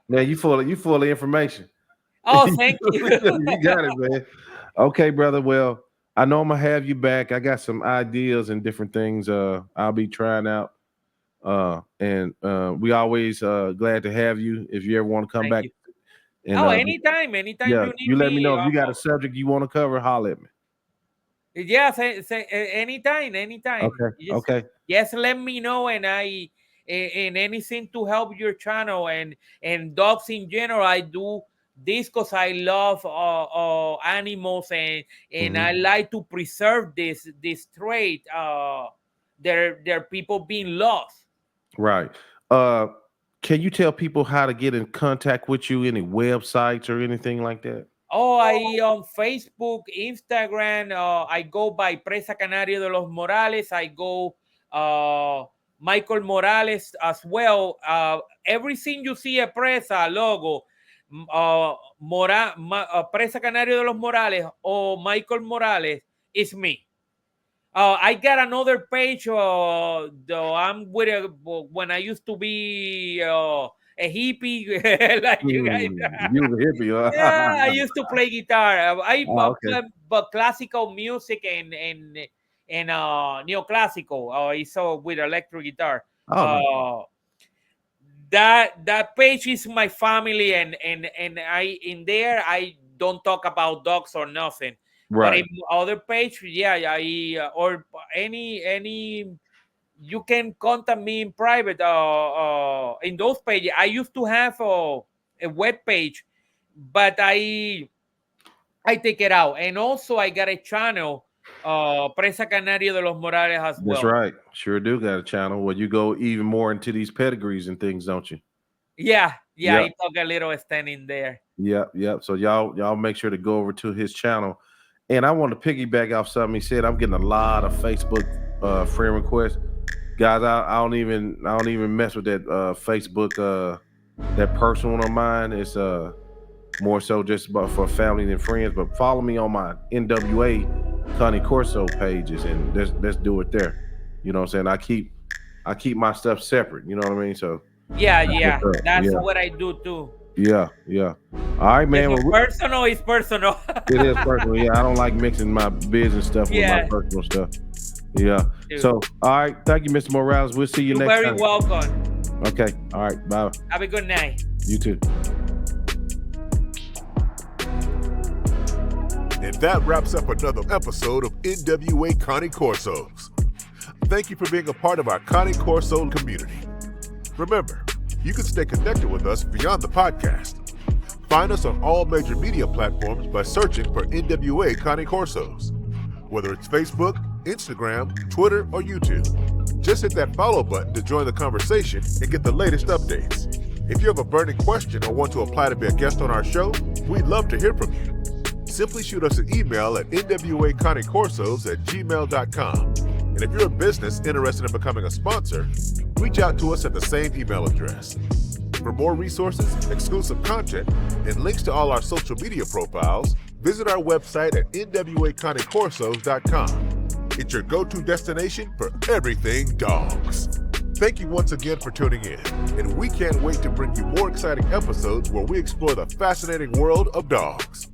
Man, you full of information. Oh, thank you. You got it, man. Okay, brother. Well, I know I'm gonna have you back. I got some ideas and different things I'll be trying out. And we always glad to have you if you ever want to come back. And, anytime yeah, you need you let me know if you got me. a subject you want to cover, holler at me. Yeah, say anytime. Okay. Yes, let me know, and anything to help your channel and dogs in general. I do this because I love animals, and I like to preserve this trait. There are people being lost. Right. Can you tell people how to get in contact with you? Any websites or anything like that? Oh, I on Facebook, Instagram. I go by Presa Canariodelosmorales. I go Michael Morales as well. Everything you see a Presa logo, Presa Canario de los Morales or Michael Morales is me. I got another page. Though I'm with when I used to be a hippie, like you guys. You was a hippie, huh? Yeah, I used to play guitar. I okay. but classical music and neoclassical. It's with electric guitar. That page is my family, and I in there I don't talk about dogs or nothing. Right. But in other page, yeah, or any you can contact me in private. In those pages, I used to have a web page, but I take it out, and also I got a channel, Presa Canario de los Morales as well. That's right. Sure do got a channel where you go even more into these pedigrees and things, don't you? Yeah. I talk a little extent in there. Yep. So y'all make sure to go over to his channel. And I want to piggyback off something he said. I'm getting a lot of Facebook friend requests. Guys, I don't even mess with that Facebook that personal one of mine. It's more so just about for family and friends. But follow me on my NWA Connie Corso pages, and let's do it there. You know what I'm saying? I keep my stuff separate. You know what I mean? So yeah, that's what I do too. Yeah. All right, man. Personal is personal. It is personal. Yeah, I don't like mixing my business stuff with my personal stuff. Yeah. Dude. So, all right. Thank you, Mr. Morales. We'll see you next time. You're very welcome. Okay. All right. Bye. Have a good night. You too. And that wraps up another episode of NWA Connie Corsos. Thank you for being a part of our Connie Corso community. Remember, you can stay connected with us beyond the podcast. Find us on all major media platforms by searching for NWA Connie Corsos. Whether it's Facebook, Instagram, Twitter, or YouTube. Just hit that follow button to join the conversation and get the latest updates. If you have a burning question or want to apply to be a guest on our show, we'd love to hear from you. Simply shoot us an email at nwaconniecorsos@gmail.com. And if you're a business interested in becoming a sponsor, reach out to us at the same email address. For more resources, exclusive content, and links to all our social media profiles, visit our website at nwaconniecorsos.com. It's your go-to destination for everything dogs. Thank you once again for tuning in, and we can't wait to bring you more exciting episodes where we explore the fascinating world of dogs.